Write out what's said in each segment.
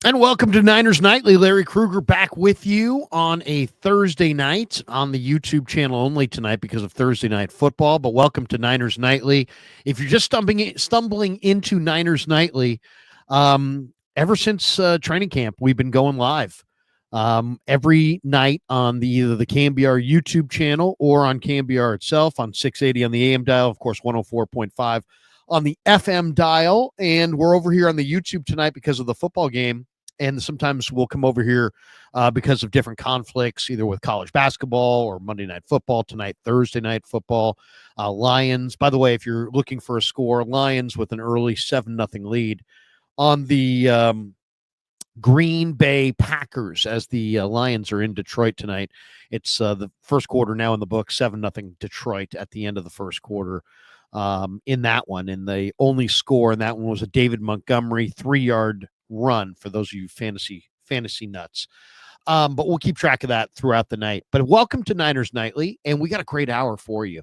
And welcome to Niners Nightly. Larry Krueger back with you on a Thursday night on the YouTube channel only tonight because of Thursday Night Football. But welcome to Niners Nightly. If you're just stumbling into Niners Nightly, ever since training camp, we've been going live every night on either the KMBR YouTube channel or on KMBR itself on 680 on the AM dial, of course, 104.5 on the FM dial. And we're over here on the YouTube tonight because of the football game. And sometimes we'll come over here because of different conflicts, either with college basketball or Monday Night Football tonight, Thursday Night Football. Lions, by the way, if you're looking for a score, Lions with an early 7-0 lead on the Green Bay Packers as the Lions are in Detroit tonight. It's the first quarter now in the book, 7-0 Detroit at the end of the first quarter. In that one, and the only score in that one was a David Montgomery 3-yard run for those of you fantasy nuts. But we'll keep track of that throughout the night. But welcome to Niners Nightly, and we got a great hour for you.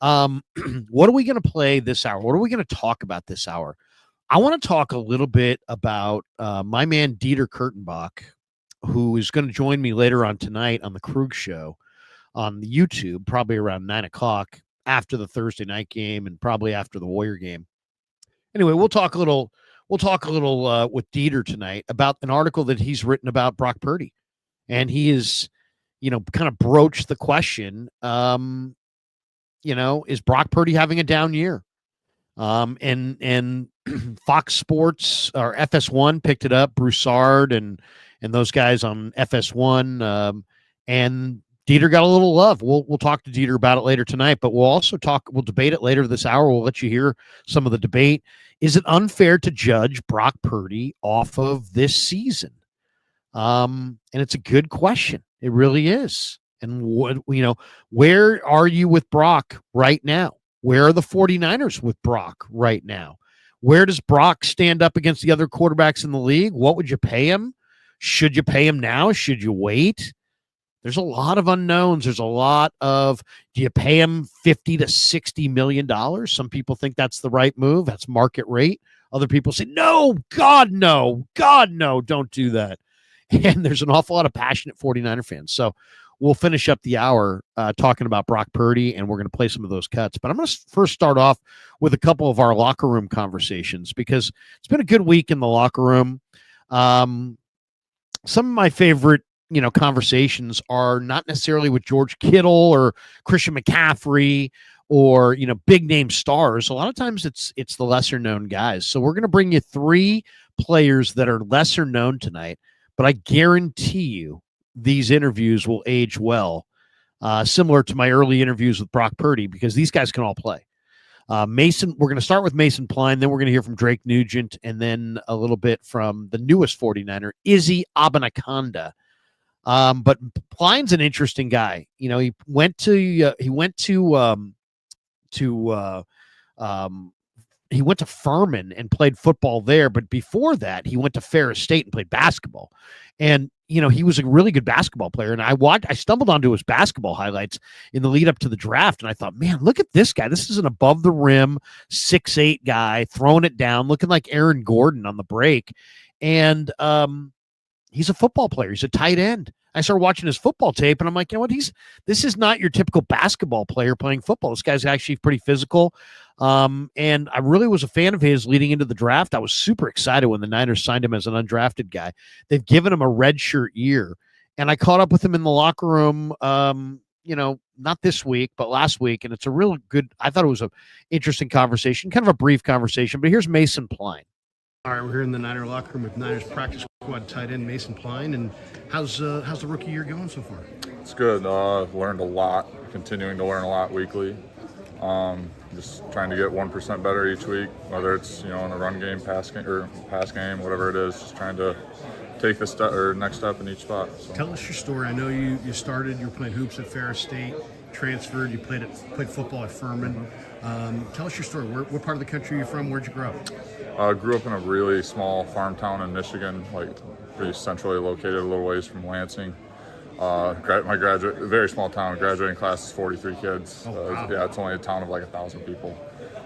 What are we going to play this hour? What are we going to talk about this hour? I want to talk a little bit about my man Dieter Kurtenbach, who is going to join me later on tonight on the Krueger Show on the YouTube, probably around 9 o'clock after the Thursday night game and probably after the Warrior game. Anyway, we'll talk a little with Dieter tonight about an article that he's written about Brock Purdy. And he is, kind of broached the question, is Brock Purdy having a down year? And Fox Sports or FS1 picked it up, Broussard and those guys on FS1, and Dieter got a little love. We'll talk to Dieter about it later tonight, but we'll debate it later this hour. We'll let you hear some of the debate. Is it unfair to judge Brock Purdy off of this season? And it's a good question. It really is. And where are you with Brock right now? Where are the 49ers with Brock right now? Where does Brock stand up against the other quarterbacks in the league? What would you pay him? Should you pay him now? Should you wait? There's a lot of unknowns. There's a lot of, do you pay him $50 to $60 million? Some people think that's the right move. That's market rate. Other people say, no, God, no, don't do that. And there's an awful lot of passionate 49er fans. So we'll finish up the hour talking about Brock Purdy, and we're going to play some of those cuts. But I'm going to first start off with a couple of our locker room conversations because it's been a good week in the locker room. Some of my favorite conversations are not necessarily with George Kittle or Christian McCaffrey or, big name stars. A lot of times it's the lesser known guys. So we're going to bring you 3 players that are lesser known tonight, but I guarantee you these interviews will age well, similar to my early interviews with Brock Purdy, because these guys can all play. Mason, we're going to start with Mason Pline, then we're going to hear from Drake Nugent, and then a little bit from the newest 49er, Izzy Abanaconda. But Pline's an interesting guy. He went to Furman and played football there. But before that, he went to Ferris State and played basketball. And, he was a really good basketball player. And I stumbled onto his basketball highlights in the lead up to the draft. And I thought, man, look at this guy. This is an above the rim 6'8" guy throwing it down, looking like Aaron Gordon on the break. And, he's a football player. He's a tight end. I started watching his football tape, and I'm like, you know what? This is not your typical basketball player playing football. This guy's actually pretty physical. And I really was a fan of his leading into the draft. I was super excited when the Niners signed him as an undrafted guy. They've given him a redshirt year, and I caught up with him in the locker room, not this week, but last week, and it's a real good – I thought it was an interesting conversation, kind of a brief conversation, but here's Mason Pline. All right, we're here in the Niner locker room with Niners practice squad tight end Mason Pline. And how's the rookie year going so far? It's good. Learned a lot, continuing to learn a lot weekly. Just trying to get 1% better each week, whether it's in the run game, pass game, whatever it is. Just trying to take the next step in each spot. So. Tell us your story. I know you were playing hoops at Ferris State, transferred. You played football at Furman. Tell us your story. What part of the country are you from? Where'd you grow up? Grew up in a really small farm town in Michigan, pretty centrally located, a little ways from Lansing. Very small town. Graduating class is 43 kids. Oh, wow. Yeah, it's only a town of 1,000 people.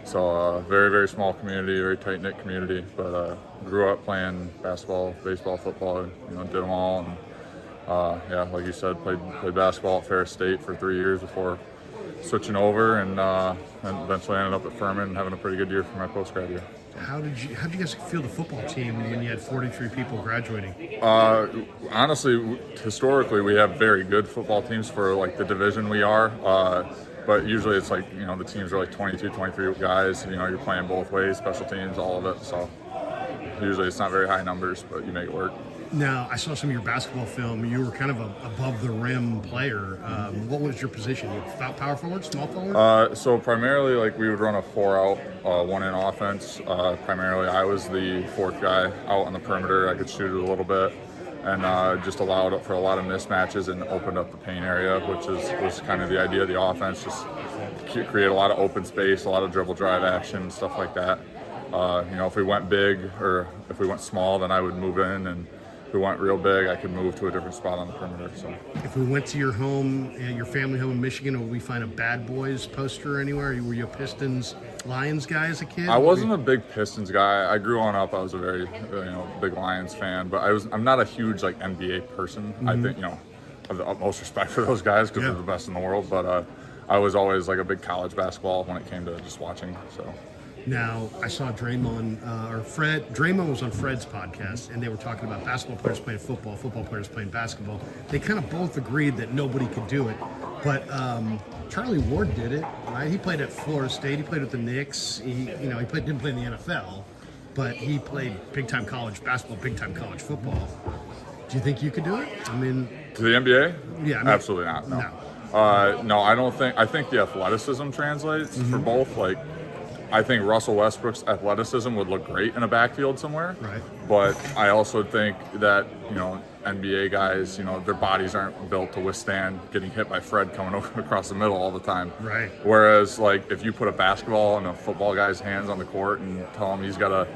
So very, very small community, very tight-knit community, but grew up playing basketball, baseball, football, did them all. And yeah, like you said, played basketball at Ferris State for 3 years before switching over, and eventually ended up at Furman and having a pretty good year for my post-grad year. How did you guys feel the football team when you had 43 people graduating? Honestly, historically, we have very good football teams for like the division we are. But usually it's like, the teams are like 22, 23 guys. You're playing both ways, special teams, all of it. So usually it's not very high numbers, but you make it work. Now, I saw some of your basketball film. You were kind of a above the rim player. What was your position? Power forward, small forward? So primarily, like, we would run a 4-out, 1-in offense. Primarily, I was the fourth guy out on the perimeter. I could shoot it a little bit, and just allowed for a lot of mismatches and opened up the paint area, which was kind of the idea of the offense. Just create a lot of open space, a lot of dribble drive action, stuff like that. If we went big or if we went small, then I would move in, and if we went real big, I could move to a different spot on the perimeter. So, if we went to your home, your family home in Michigan, would we find a Bad Boys poster anywhere? Were you a Pistons, Lions guy as a kid? I wasn't a big Pistons guy. I grew on up. I was a very big Lions fan, but I'm not a huge like NBA person. Mm-hmm. I think I have the utmost respect for those guys because they're the best in the world. But I was always like a big college basketball when it came to just watching. So. Now, I saw Draymond was on Fred's podcast, and they were talking about basketball players playing football players playing basketball. They kind of both agreed that nobody could do it, but Charlie Ward did it, right? He played at Florida State. He played with the Knicks. Didn't play in the NFL, but he played big-time college basketball, big-time college football. Do you think you could do it? I mean, to the NBA? Yeah, absolutely not. No, I don't think. I think the athleticism translates for both. Like, I think Russell Westbrook's athleticism would look great in a backfield somewhere. Right. But I also think that, NBA guys, their bodies aren't built to withstand getting hit by Fred coming over across the middle all the time. Right. Whereas, like, if you put a basketball in a football guy's hands on the court and tell him he's got to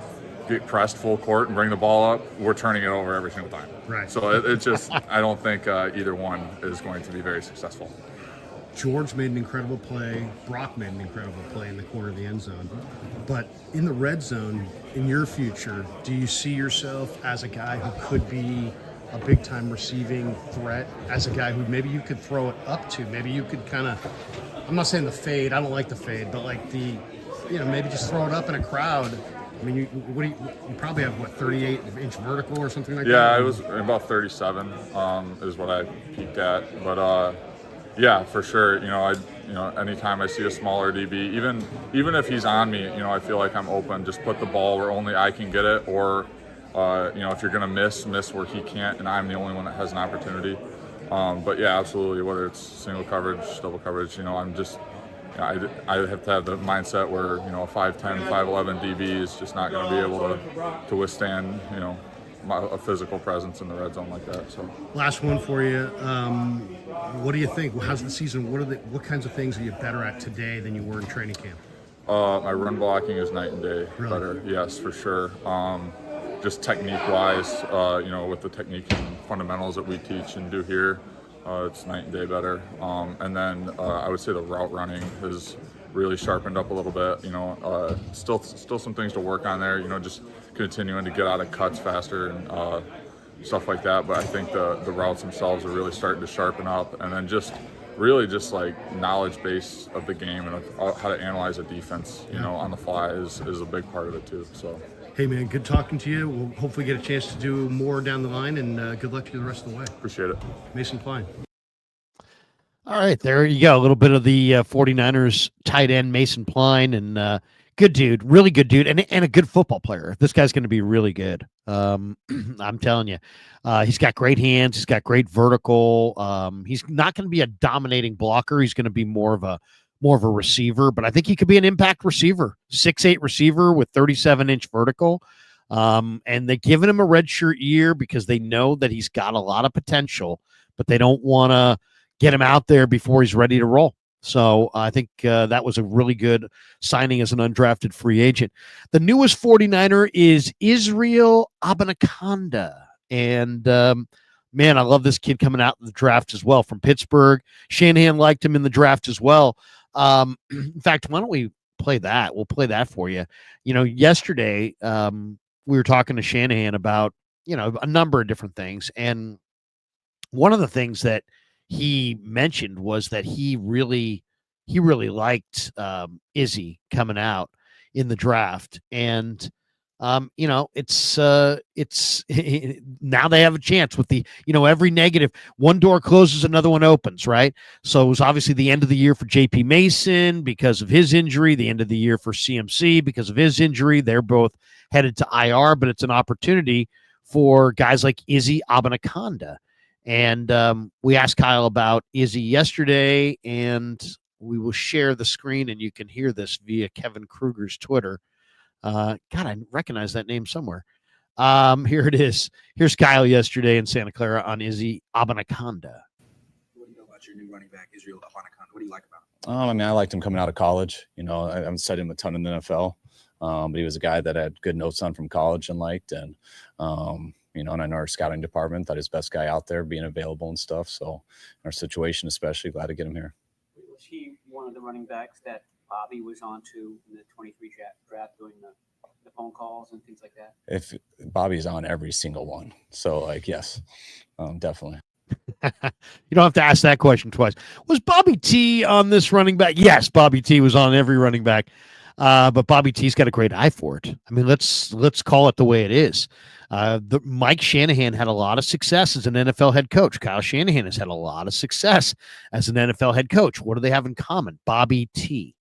get pressed full court and bring the ball up, we're turning it over every single time. Right. So it just, I don't think either one is going to be very successful. George made an incredible play. Brock made an incredible play in the corner of the end zone. But in the red zone, in your future, do you see yourself as a guy who could be a big-time receiving threat, as a guy who maybe you could throw it up to? Maybe you could kind of, I'm not saying the fade, I don't like the fade, but like maybe just throw it up in a crowd. I mean, you probably have, 38-inch vertical or something like that? Yeah, it was about 37 is what I peaked at. But, yeah, for sure. Anytime I see a smaller DB, even if he's on me, I feel like I'm open. Just put the ball where only I can get it, or if you're gonna miss where he can't, and I'm the only one that has an opportunity. But yeah, absolutely. Whether it's single coverage, double coverage, I'm just. I have to have the mindset where a 5'10", 5'11" DB is just not going to be able to withstand a physical presence in the red zone like that. So, last one for you. What do you think? How's the season? What kinds of things are you better at today than you were in training camp? My run blocking is night and day better. Yes, for sure. Just technique-wise, with the technique and fundamentals that we teach and do here, it's night and day better. And then I would say the route running has really sharpened up a little bit. Still some things to work on there. Just continuing to get out of cuts faster and stuff like that. But I think the routes themselves are really starting to sharpen up. And then just like knowledge base of the game and of how to analyze a defense, on the fly is a big part of it too. So. Hey man, good talking to you. We'll hopefully get a chance to do more down the line, and good luck to you the rest of the way. Appreciate it. Mason Klein. All right, there you go. A little bit of the 49ers tight end, Mason Klein, and good dude, really good dude, and a good football player. This guy's going to be really good. I'm telling you. He's got great hands. He's got great vertical. He's not going to be a dominating blocker. He's going to be more of a receiver, but I think he could be an impact receiver, 6'8" receiver with 37-inch vertical. And they're giving him a redshirt year because they know that he's got a lot of potential, but they don't want to get him out there before he's ready to roll. So I think that was a really good signing as an undrafted free agent. The newest 49er is Israel Abanikanda. And man, I love this kid coming out in the draft as well from Pittsburgh. Shanahan liked him in the draft as well. In fact, why don't we play that. We'll play that for you. Yesterday we were talking to Shanahan about a number of different things, and one of the things that he mentioned was that he really liked Izzy coming out in the draft, and it's now they have a chance with the every negative, one door closes, another one opens, right? So it was obviously the end of the year for JP Mason because of his injury, the end of the year for CMC because of his injury. They're both headed to IR, but it's an opportunity for guys like Izzy Abanaconda. And we asked Kyle about Izzy yesterday, and we will share the screen, and you can hear this via Kevin Krueger's Twitter. God, I recognize that name somewhere. Here it is. Here's Kyle yesterday in Santa Clara on Izzy Abanaconda. What do you know about your new running back, Israel Abanaconda? What do you like about him? I liked him coming out of college. I haven't studied him a ton in the NFL, but he was a guy that I had good notes on from college and liked, and and I know our scouting department thought his best guy out there being available and stuff. So in our situation, especially glad to get him here. Was he one of the running backs that Bobby was on to in the 23 draft doing the phone calls and things like that? If Bobby's on every single one. So yes, definitely. You don't have to ask that question twice. Was Bobby T on this running back? Yes, Bobby T was on every running back. But Bobby T's got a great eye for it. I mean, let's call it the way it is. Mike Shanahan had a lot of success as an NFL head coach. Kyle Shanahan has had a lot of success as an NFL head coach. What do they have in common? Bobby T.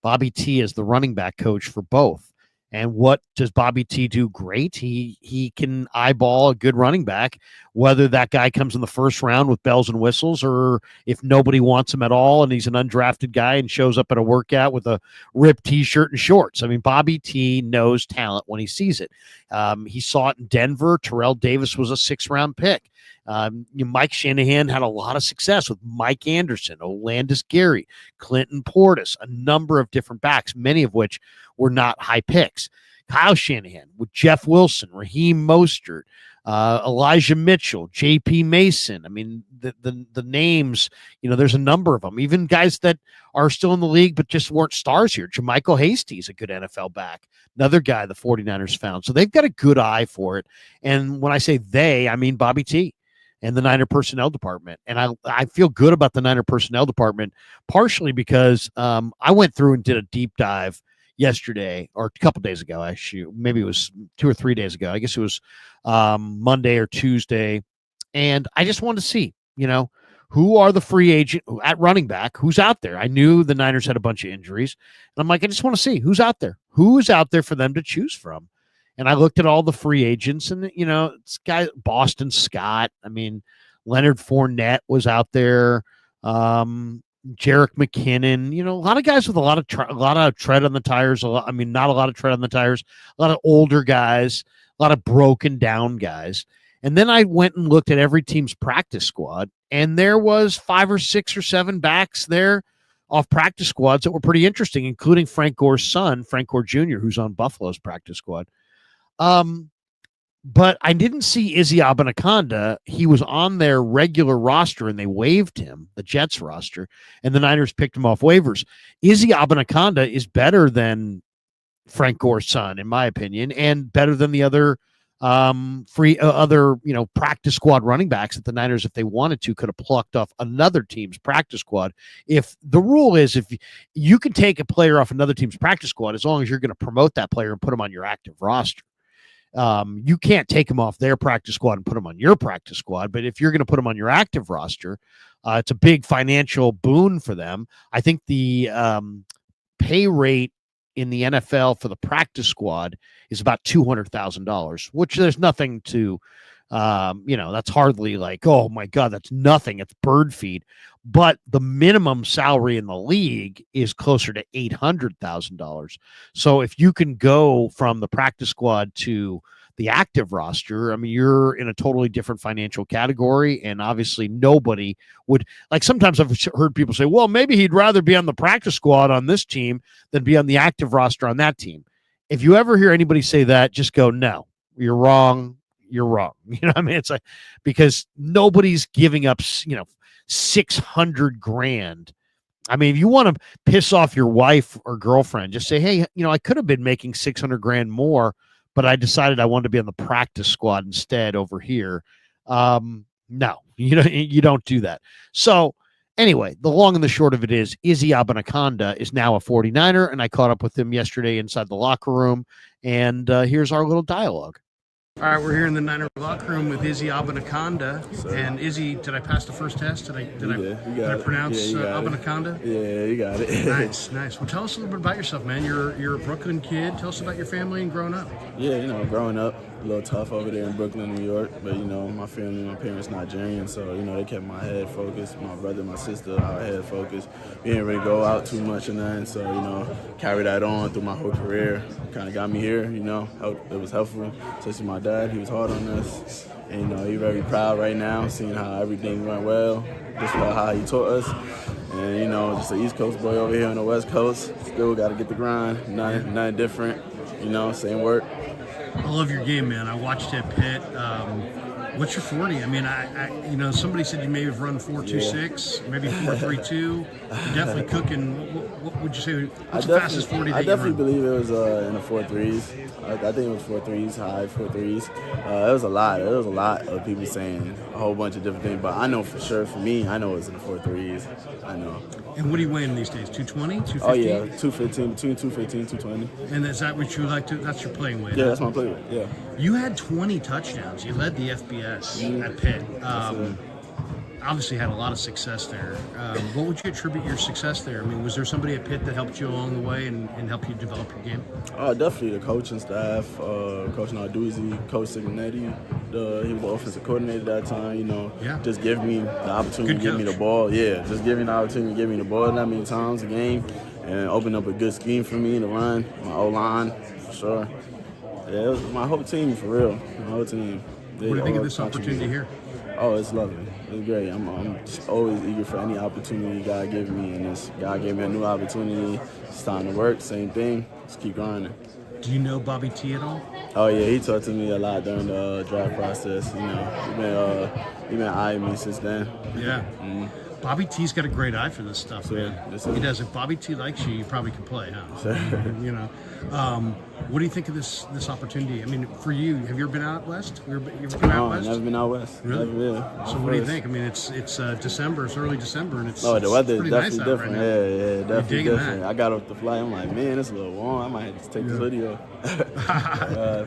Bobby T is the running back coach for both. And what does Bobby T do great? He can eyeball a good running back, whether that guy comes in the first round with bells and whistles, or if nobody wants him at all and he's an undrafted guy and shows up at a workout with a ripped T-shirt and shorts. I mean, Bobby T knows talent when he sees it. He saw it in Denver. Terrell Davis was a 6th-round pick. Mike Shanahan had a lot of success with Mike Anderson, Olandis Gary, Clinton Portis, a number of different backs, many of which were not high picks. Kyle Shanahan with Jeff Wilson, Raheem Mostert, Elijah Mitchell, J.P. Mason. I mean, the names, there's a number of them. Even guys that are still in the league but just weren't stars here. Jermichael Hasty is a good NFL back. Another guy the 49ers found. So they've got a good eye for it. And when I say they, I mean Bobby T and the Niner personnel department. And I feel good about the Niner personnel department, partially because I went through and did a deep dive yesterday, or a couple days ago, actually. Maybe it was 2 or 3 days ago. I guess it was Monday or Tuesday. And I just wanted to see, who are the free agent at running back? Who's out there? I knew the Niners had a bunch of injuries. And I'm like, I just want to see who's out there. Who's out there for them to choose from? And I looked at all the free agents, and, this guy, Boston Scott. I mean, Leonard Fournette was out there. Jerick McKinnon, a lot of guys with a lot of tread on the tires. Not a lot of tread on the tires. A lot of older guys, a lot of broken down guys. And then I went and looked at every team's practice squad, and there was 5 or 6 or 7 backs there off practice squads that were pretty interesting, including Frank Gore's son, Frank Gore Jr., who's on Buffalo's practice squad. But I didn't see Izzy Abanaconda. He was on their regular roster, and they waived him, the Jets roster, and the Niners picked him off waivers. Izzy Abanaconda is better than Frank Gore's son, in my opinion, and better than the other practice squad running backs that the Niners, if they wanted to, could have plucked off another team's practice squad. If the rule is, if you can take a player off another team's practice squad, as long as you're going to promote that player and put him on your active roster. You can't take him off their practice squad and put him on your practice squad. But if you're going to put him on your active roster, it's a big financial boon for them. I think the pay rate in the NFL for the practice squad is about $200,000, which there's nothing to, that's hardly like, oh my God, that's nothing. It's bird feed. But the minimum salary in the league is closer to $800,000. So if you can go from the practice squad to the active roster, I mean, you're in a totally different financial category. And obviously nobody would, like, sometimes I've heard people say, well, maybe he'd rather be on the practice squad on this team than be on the active roster on that team. If you ever hear anybody say that, just go, no, you're wrong. You're wrong. You know what I mean? It's like, because nobody's giving up, $600,000 I mean, if you want to piss off your wife or girlfriend, just say, hey, I could have been making 600 grand more, but I decided I wanted to be on the practice squad instead over here. No, you don't do that. So anyway, the long and the short of it is Izzy Abanaconda is now a 49er, and I caught up with him yesterday inside the locker room, and here's our little dialogue. All right, we're here in the Niner locker room with Izzy Abanaconda. And Izzy, did I pass the first test? Did I pronounce Abanaconda? Yeah, you got it. Nice. Well, tell us a little bit about yourself, man. You're a Brooklyn kid. Tell us about your family and growing up. Yeah, growing up, a little tough over there in Brooklyn, New York. But, my family, my parents Nigerian, so, they kept my head focused. My brother, my sister, our head focused. We didn't really go out too much and that, so, carry that on through my whole career. Kind of got me here, it was helpful, especially my dad. He was hard on us. And, he's very proud right now, seeing how everything went well, just about how he taught us. And, just an East Coast boy over here on the West Coast. Still got to get the grind, nothing different, same work. I love your game, man. I watched it at Pitt. What's your 40? I mean, somebody said you may have run 4.26, maybe 4.32. You're definitely cooking. What would you say? What's the fastest 40 that I you definitely run? believe it was in the 4.3s. I think it was 4.3s, high 4.3s. It was a lot. There was a lot of people saying a whole bunch of different things, but I know for sure, for me, I know it's in the 4.3s. I know. And what are you weighing these days? 220, 215? Oh, yeah, 215, between 215 220. And is that what you like to? That's your playing weight? Yeah, that's my play weight, yeah. You had 20 touchdowns. You led the FBS at Pitt. Obviously had a lot of success there. What would you attribute your success there? I mean, was there somebody at Pitt that helped you along the way and helped you develop your game? Definitely the coaching staff, Coach Narduzzi, Coach Signetti. He was the offensive coordinator at that time, just give me the opportunity to give me the ball. Yeah, just give me the opportunity to give me the ball that many times a game and open up a good scheme for me to run, my O-line, for sure. Yeah, it was my whole team, for real, my whole team. What do you think of this opportunity here? Oh, it's lovely. It's great. I'm just always eager for any opportunity God gives me, and this God gave me a new opportunity. It's time to work. Same thing. Just keep grinding. Do you know Bobby T at all? Oh yeah, he talked to me a lot during the draft process. He been eyeing me since then. Yeah. Mm-hmm. Bobby T's got a great eye for this stuff, Sure. man. Yes, He sir. does. If Bobby T likes you, you probably can play, huh? Sure. What do you think of this opportunity? I mean, for you, have you ever been out west? You ever been out No, west? never been out west. Really? Never, yeah. So what do you think? I mean, it's December. It's early December, and it's Oh, the weather is pretty nice definitely out right different. now. Yeah, definitely digging different. that? I got off the flight. I'm like, man, it's a little warm. I might have to take this hoodie off.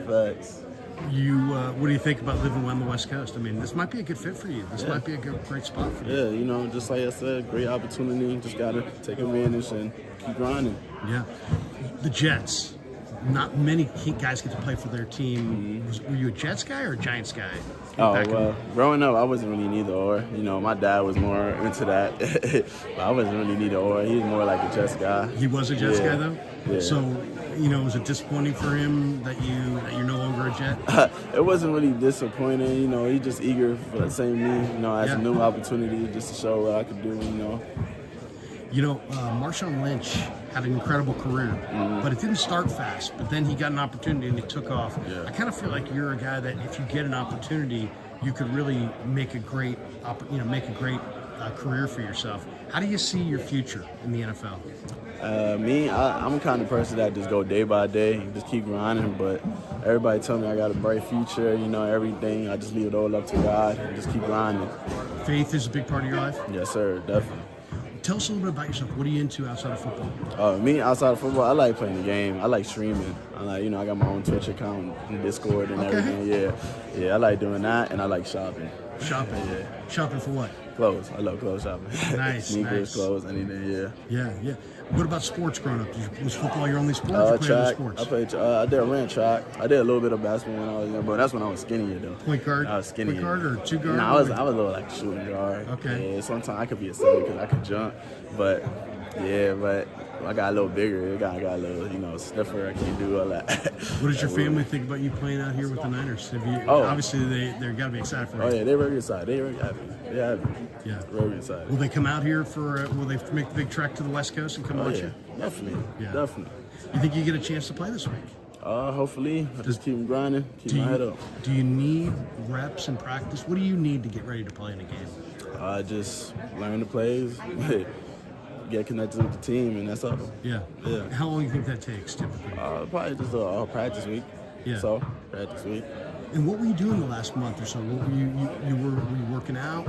Facts. What do you think about living on the West Coast? I mean, this might be a good fit for you. This might be a great spot for you. Yeah, just like I said, great opportunity. Just got to take advantage and keep grinding. Yeah. The Jets. Not many guys get to play for their team. Were you a Jets guy or a Giants guy? Growing up, I wasn't really neither or. My dad was more into that. But I wasn't really neither or. He was more like a Jets guy. He was a Jets guy, though? Yeah. So, was it disappointing for him that you're no longer a Jet? It wasn't really disappointing. He's just eager for the same me, as a new opportunity just to show what I could do, Marshawn Lynch had an incredible career, but it didn't start fast. But then he got an opportunity and it took off. Yeah. I kind of feel like you're a guy that if you get an opportunity, you could really make a great, career for yourself. How do you see your future in the NFL? I'm the kind of person that just go day by day, just keep grinding. But everybody tell me I got a bright future, everything. I just leave it all up to God and just keep grinding. Faith is a big part of your life? Yes, sir, definitely. Tell us a little bit about yourself. What are you into outside of football? Me, outside of football, I like playing the game. I like streaming. I got my own Twitch account and Discord and everything. Yeah, I like doing that, and I like shopping. Shopping? Yeah. Shopping for what? Clothes. I love clothes shopping. Nice, Sneakers, nice. clothes, anything, Yeah. What about sports growing up? Was football your only sport? Or did you play other track. sports? I played. I did ran track. I did a little bit of basketball when I was young, but that's when I was skinnier though. Point guard? I was skinnier. Point guard or two guard? No, I was a little like shooting guard. Okay. Yeah, sometimes I could be a center because I could jump, but I got a little bigger. I got a little, sniffer. I can't do all that. What does your family think about you playing out here with the Niners? Obviously, they're got to be excited for you. Oh yeah, they're very excited. They're very happy. They're happy. Yeah. Very excited. Will they come out here will they make the big trek to the West Coast and come watch you? Definitely. Yeah. Definitely. You think you get a chance to play this week? Hopefully. I just keep grinding, keep my head up. Do you need reps and practice? What do you need to get ready to play in a game? Just learn the plays. get connected with the team, and that's all. Yeah. Yeah. How long do you think that takes typically? Probably just a practice week. Yeah. So practice week. And what were you doing the last month or so? What were were you working out?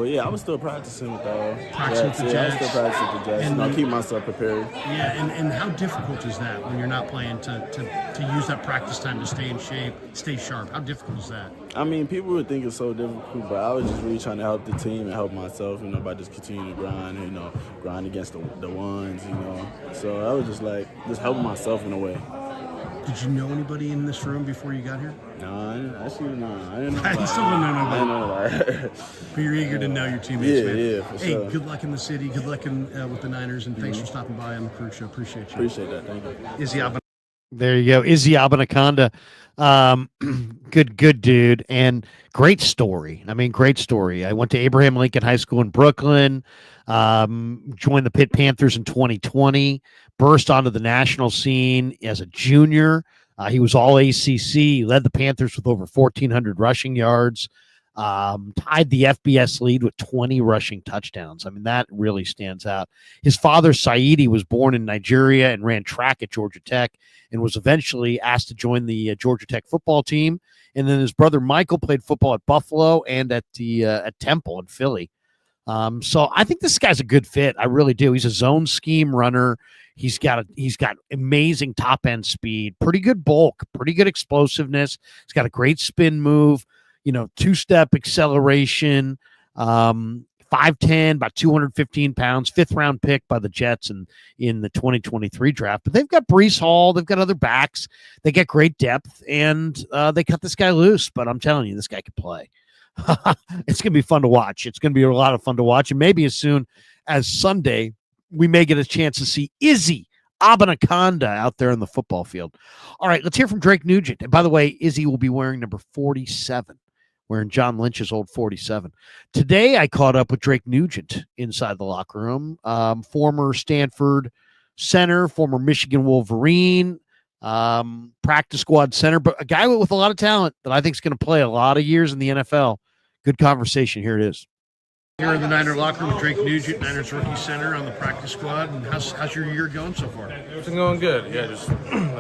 Yeah, I was still practicing with the Practicing with the Yeah, I was Jets. still practicing with the Jets. And- Keep myself prepared. Yeah, and how difficult is that when you're not playing to use that practice time to stay in shape, stay sharp? How difficult is that? I mean, people would think it's so difficult, but I was just really trying to help the team and help myself, by just continuing to grind, grind against the ones. So I was just helping myself in a way. Did you know anybody in this room before you got here? No, I didn't know. You still don't know I nobody. didn't know. But you're eager to know your teammates, man. Yeah, for hey, sure. good luck in the city. Good luck with the Niners, and thanks for stopping by on the Krueger Show. Appreciate you. Appreciate that. Thank you. Izzy Abba. There you go. Izzy Abanaconda. Good dude. And great story. I mean, great story. I went to Abraham Lincoln High School in Brooklyn, joined the Pitt Panthers in 2020, burst onto the national scene as a junior. He was all ACC. He led the Panthers with over 1,400 rushing yards, tied the FBS lead with 20 rushing touchdowns. I mean, that really stands out. His father, Saidi, was born in Nigeria and ran track at Georgia Tech and was eventually asked to join the Georgia Tech football team. And then his brother, Michael, played football at Buffalo and at Temple in Philly. So I think this guy's a good fit. I really do. He's a zone scheme runner. He's got amazing top end speed, pretty good bulk, pretty good explosiveness. He's got a great spin move, two-step acceleration, 5'10", about 215 pounds, 5th round pick by the Jets in the 2023 draft. But they've got Breece Hall, they've got other backs, they get great depth, and they cut this guy loose. But I'm telling you, this guy can play. It's going to be fun to watch. It's going to be a lot of fun to watch. And maybe as soon as Sunday, we may get a chance to see Izzy Abanaconda out there in the football field. All right, let's hear from Drake Nugent. And by the way, Izzy will be wearing number 47, wearing John Lynch's old 47. Today, I caught up with Drake Nugent inside the locker room, former Stanford center, former Michigan Wolverine, practice squad center, but a guy with a lot of talent that I think is going to play a lot of years in the NFL. Good conversation. Here it is. Here in the Niner locker room with Drake Nugent, Niners rookie center on the practice squad. And how's your year going so far? It's been going good. Yeah,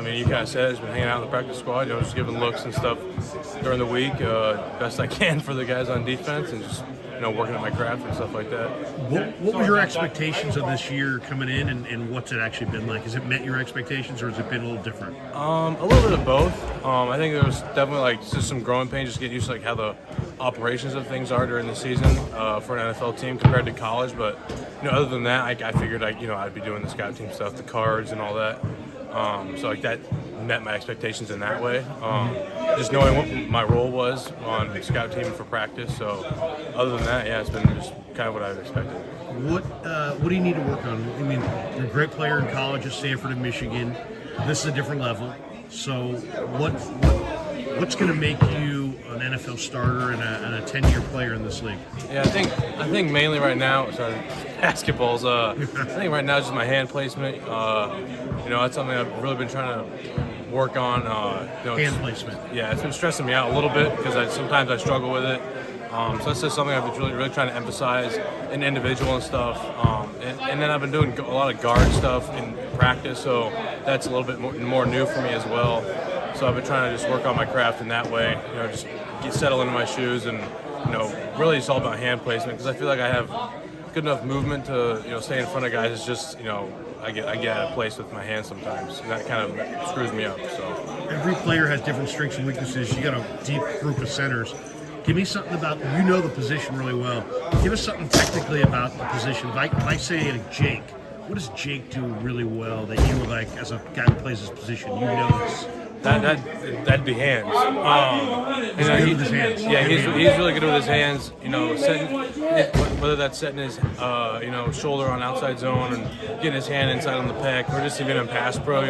you kind of said it's been hanging out in the practice squad, just giving looks and stuff during the week, best I can for the guys on defense, and just working at my craft and stuff like that. What were your expectations of this year coming in, and what's it actually been like? Has it met your expectations, or has it been a little different? A little bit of both. I think there was definitely just some growing pains, just getting used to how the operations of things are during the season for an NFL team compared to college. But other than that, I figured I'd be doing the scout team stuff, the cards and all that. So that met my expectations in that way. Just knowing what my role was on the scout team for practice. So other than that, it's been just kind of what I expected. What do you need to work on? I mean, you're a great player in college at Stanford and Michigan. This is a different level. So what's going to make you an NFL starter and a 10-year player in this league? Yeah, I think mainly right now, basketball's. I think right now just my hand placement. That's something I've really been trying to work on. Hand placement. Yeah, it's been stressing me out a little bit because sometimes I struggle with it. So that's just something I've been really trying to emphasize in individual and stuff. And then I've been doing a lot of guard stuff in practice, so that's a little bit more new for me as well. So I've been trying to just work on my craft in that way, just get settled into my shoes, and really it's all about hand placement, because I feel like I have good enough movement to stay in front of guys. It's just I get out of place with my hands sometimes, and that kind of screws me up. So every player has different strengths and weaknesses. You got a deep group of centers. Give me something about, the position really well. Give us something technically about the position. If I say Jake, what does Jake do really well that you like as a guy who plays his position? This. That'd be hands. He's good with his hands. Yeah, he's really good with his hands. Whether that's setting his shoulder on outside zone and getting his hand inside on the pec, or just even in pass pro.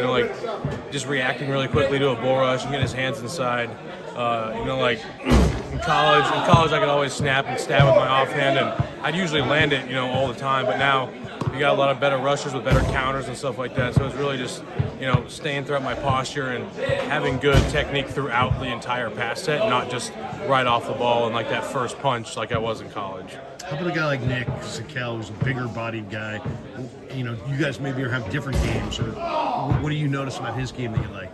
Just reacting really quickly to a bull rush and getting his hands inside. In college I could always snap and stab with my offhand, and I'd usually land it, all the time. But now, you got a lot of better rushers with better counters and stuff like that. So it's really just, staying throughout my posture and having good technique throughout the entire pass set, not just right off the ball and like that first punch like I was in college. How about a guy like Nick Zakel, who's a bigger-bodied guy? You guys maybe have different games, or what do you notice about his game that you like?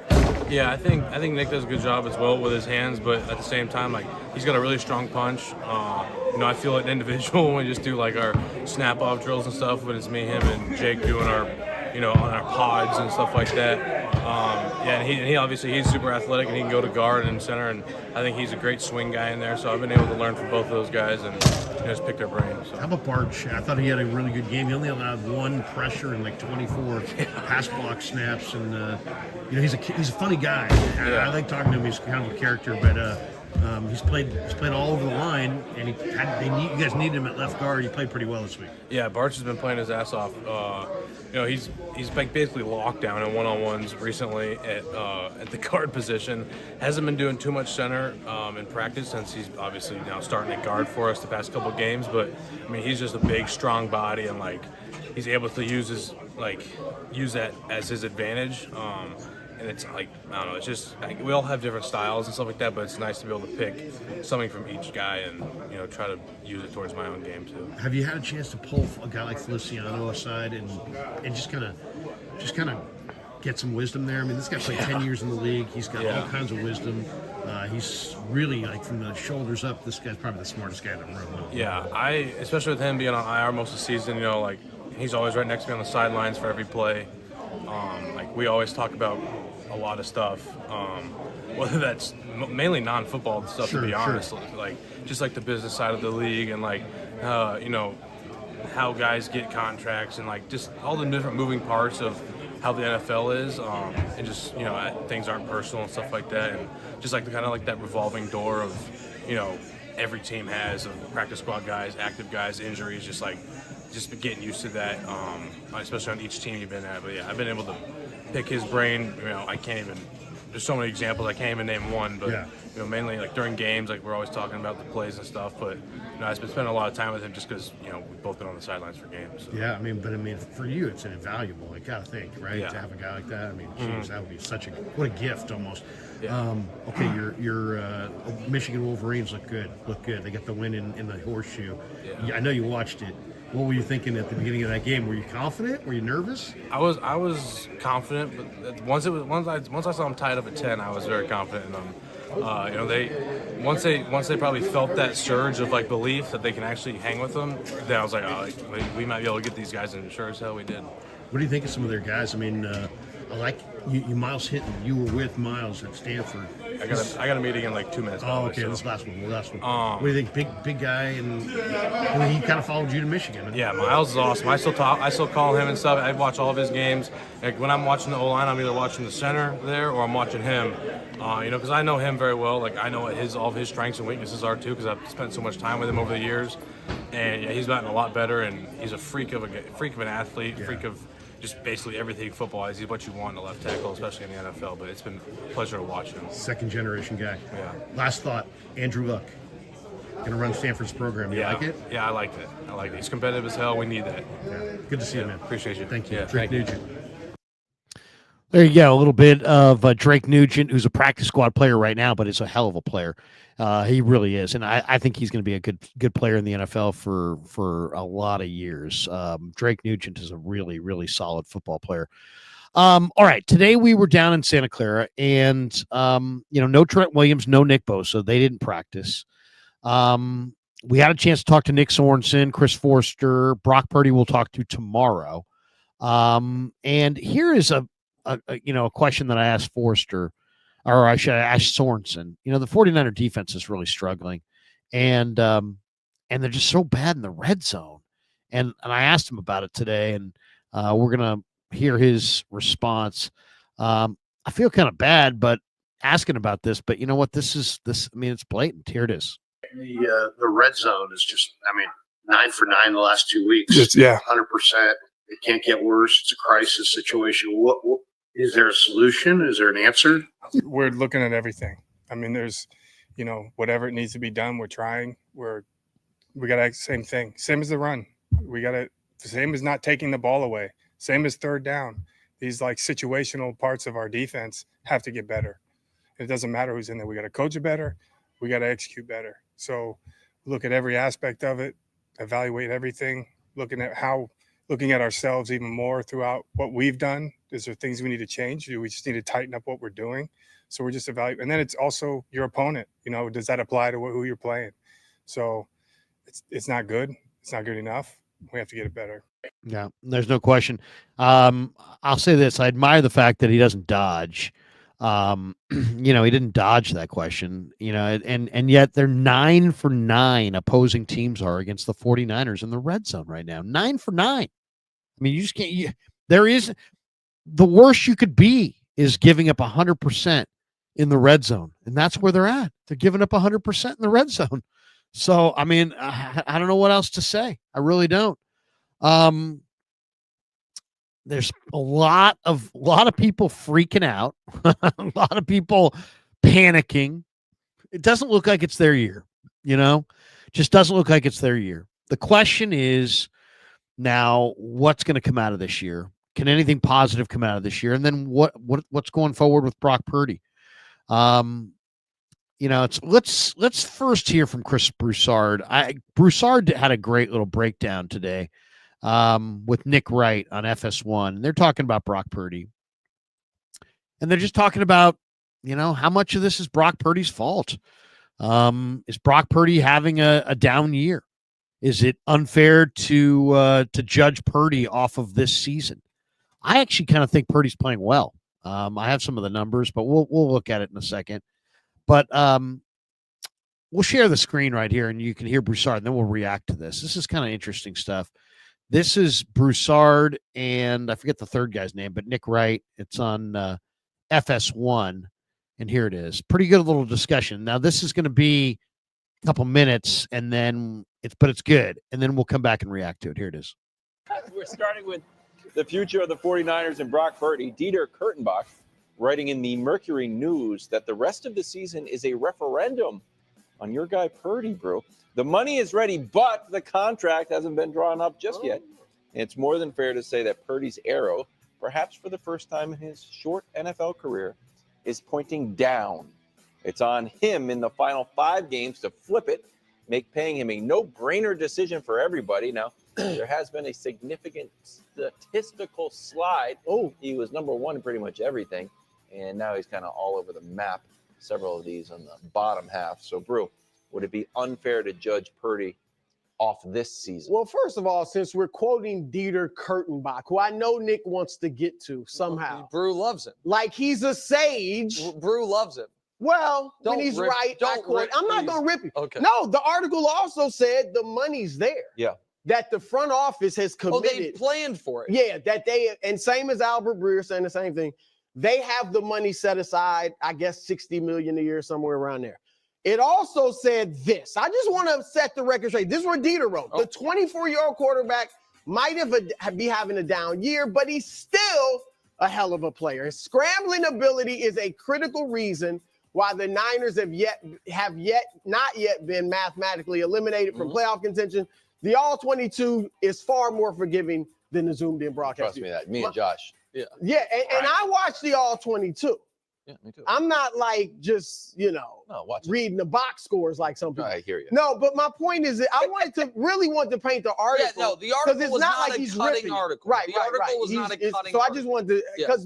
Yeah, I think Nick does a good job as well with his hands, but at the same time, like he's got a really strong punch. I feel like an individual when we just do like our snap-off drills and stuff, when it's me, him, and Jake doing our, on our pods and stuff like that. And he obviously he's super athletic and he can go to guard and center, and I think he's a great swing guy in there. So I've been able to learn from both of those guys and just pick their brains. So. How about Barch? I thought he had a really good game. He only allowed one pressure and like 24 pass block snaps, and he's a funny guy. I like talking to him. He's kind of a character, but he's played all over the line, and you guys needed him at left guard. He played pretty well this week. Yeah, Barch has been playing his ass off. He's basically locked down in one-on-ones recently at the guard position. Hasn't been doing too much center in practice since he's obviously now starting at guard for us the past couple of games. But I mean, he's just a big, strong body, and like he's able to use that as his advantage. And it's like, I don't know, it's just, we all have different styles and stuff like that, but it's nice to be able to pick something from each guy and, try to use it towards my own game too. Have you had a chance to pull a guy like Feliciano aside and just kind of get some wisdom there? I mean, this guy played 10 years in the league. He's got all kinds of wisdom. He's really, like, from the shoulders up, this guy's probably the smartest guy in the room. Yeah, especially with him being on IR most of the season, he's always right next to me on the sidelines for every play. We always talk about a lot of stuff, whether that's mainly non-football stuff, to be honest, like just like the business side of the league and how guys get contracts and like just all the different moving parts of how the NFL is, and just things aren't personal and stuff like that, and just like the kind of like that revolving door of every team has of practice squad guys, active guys, injuries, just getting used to that, especially on each team you've been at. But yeah, I've been able to pick his brain. I can't even. There's so many examples. I can't even name one. But mainly like during games, like we're always talking about the plays and stuff. But I've been spending a lot of time with him just because we've both been on the sidelines for games. So. Yeah, I mean, for you, it's an invaluable. I gotta think, right? Yeah. To have a guy like that. I mean, geez, that would be what a gift almost. Yeah. Okay, your Michigan Wolverines look good. They got the win in the horseshoe. Yeah. I know you watched it. What were you thinking at the beginning of that game? Were you confident? Were you nervous? I was confident, but once I saw them tied up at 10, I was very confident in them. Once they probably felt that surge of like belief that they can actually hang with them, then I was like, we might be able to get these guys, and sure as hell we did. What do you think of some of their guys? I mean, I like you, Miles Hinton. You were with Miles at Stanford. I got a meeting in like 2 minutes. Oh, okay. So. This last one. What do you think? Big guy, and he kind of followed you to Michigan. Yeah, Miles is awesome. I still call him and stuff. I watch all of his games. Like when I'm watching the O-line, I'm either watching the center there or I'm watching him. Because I know him very well. Like I know what all of his strengths and weaknesses are too, because I've spent so much time with him over the years. And he's gotten a lot better, and he's a freak of an athlete, freak of just basically everything football. He's what you want in a left tackle, especially in the NFL. But it's been a pleasure to watch him. Second generation guy. Yeah. Last thought, Andrew Luck. Going to run Stanford's program. You like it? Yeah, I liked it. He's competitive as hell. We need that. Yeah. Good to see you, man. Appreciate you. Thank you. Yeah, Drake Nugent. There you go. A little bit of Drake Nugent, who's a practice squad player right now, but is a hell of a player. He really is, and I think he's going to be a good player in the NFL for a lot of years. Drake Nugent is a really, really solid football player. All right, today we were down in Santa Clara, and no Trent Williams, no Nick Bosa. They didn't practice. We had a chance to talk to Nick Sorensen, Chris Forster, Brock Purdy. We'll talk to tomorrow. And here is a question that I asked Forster, or I should ask Sorensen. The 49er defense is really struggling, and they're just so bad in the red zone. And I asked him about it today, and we're gonna hear his response. I feel kind of bad, but asking about this, but you know what? This. I mean, it's blatant. Here it is. The red zone is just. I mean, 9 for 9 the last 2 weeks. 100%. It can't get worse. It's a crisis situation. What is there a solution? Is there an answer? We're looking at everything. I mean, there's, whatever it needs to be done, we're trying. We got to same thing. Same as the run. We got to Same as not taking the ball away. Same as third down. These like situational parts of our defense have to get better. It doesn't matter who's in there. We got to coach it better. We got to execute better. So look at every aspect of it, evaluate everything, looking at ourselves even more throughout what we've done. Is there things we need to change? Do we just need to tighten up what we're doing? So we're just evaluating. And then it's also your opponent. Does that apply to who you're playing? So it's not good. It's not good enough. We have to get it better. Yeah, there's no question. I'll say this: I admire the fact that he doesn't dodge. He didn't dodge that question. And yet they're 9 for 9. Opposing teams are against the 49ers in the red zone right now. 9 for 9. I mean, you just can't. There is the worst you could be is giving up 100% in the red zone, and that's where they're at. They're giving up 100% in the red zone. So, I mean, I don't know what else to say. I really don't. There's a lot of people freaking out, a lot of people panicking. It doesn't look like it's their year, just doesn't look like it's their year. The question is now, what's going to come out of this year? Can anything positive come out of this year? And then what's going forward with Brock Purdy? Let's first hear from Chris Broussard. Broussard had a great little breakdown today with Nick Wright on FS1. They're talking about Brock Purdy. And they're just talking about, how much of this is Brock Purdy's fault? Is Brock Purdy having a down year? Is it unfair to judge Purdy off of this season? I actually kind of think Purdy's playing well. I have some of the numbers, but we'll look at it in a second. But we'll share the screen right here, and you can hear Broussard, and then we'll react to this. This is kind of interesting stuff. This is Broussard, and I forget the third guy's name, but Nick Wright. It's on FS1, and here it is. Pretty good little discussion. Now, this is going to be a couple minutes, and then it's good, and then we'll come back and react to it. Here it is. We're starting with the future of the 49ers and Brock Purdy. Dieter Kurtenbach writing in the Mercury News that the rest of the season is a referendum on your guy Purdy, bro. The money is ready, but the contract hasn't been drawn up just yet. And it's more than fair to say that Purdy's arrow, perhaps for the first time in his short NFL career, is pointing down. It's on him in the final 5 games to flip it, make paying him a no-brainer decision for everybody. Now, there has been a significant statistical slide. He was number 1 in pretty much everything, and now he's kind of all over the map, several of these on the bottom half. So, Brew, would it be unfair to judge Purdy off this season? Well, first of all, since we're quoting Dieter Kurtenbach, who I know Nick wants to get to somehow. Brew loves him. Like he's a sage. Brew loves him. Well, when he's right, I'm not going to rip you. Okay. No, the article also said the money's there. Yeah. That the front office has committed. Oh, they planned for it. Yeah, and same as Albert Breer saying the same thing. They have the money set aside, I guess $60 million a year, somewhere around there. It also said this. I just want to set the record straight. This is what Dieter wrote. The 24-year-old quarterback might be having a down year, but he's still a hell of a player. His scrambling ability is a critical reason why the Niners have not yet been mathematically eliminated from playoff contention. The all-22 is far more forgiving than the zoomed-in broadcast. Trust me that. Me and Josh. Yeah, and I watched the all-22. Yeah, me too. I'm not like just, reading the box scores like some people. I hear you. No, but my point is that I want to paint the article. Yeah, no, the article it's was not not like a he's cutting ripping. article. Right, the article was not a cutting article. So I just wanted to, because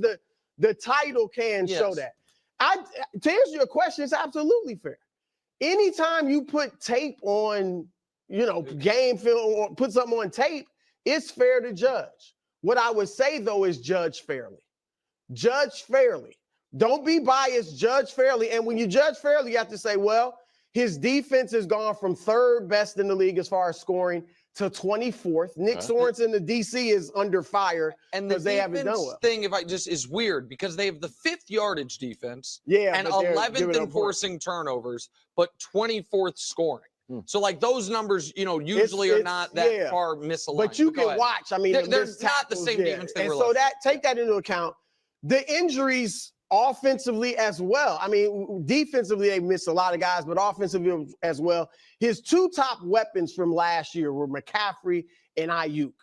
the title can show that. To answer your question, it's absolutely fair. Anytime you put tape on, game film or put something on tape, it's fair to judge. What I would say, though, is judge fairly. Judge fairly. Don't be biased, judge fairly. And when you judge fairly, you have to say, well, his defense has gone from 3rd best in the league as far as scoring to 24th. Nick Sorensen, the DC, is under fire because they haven't done well. Thing, is weird because they have the 5th yardage defense and but 11th in forcing turnovers, but 24th scoring. So, those numbers, usually are not that far misaligned. But you can watch. I mean, they're not the same defense they were. And so take that into account. The injuries offensively as well. I mean, defensively, they missed a lot of guys, but offensively as well. His 2 top weapons from last year were McCaffrey and Ayuk.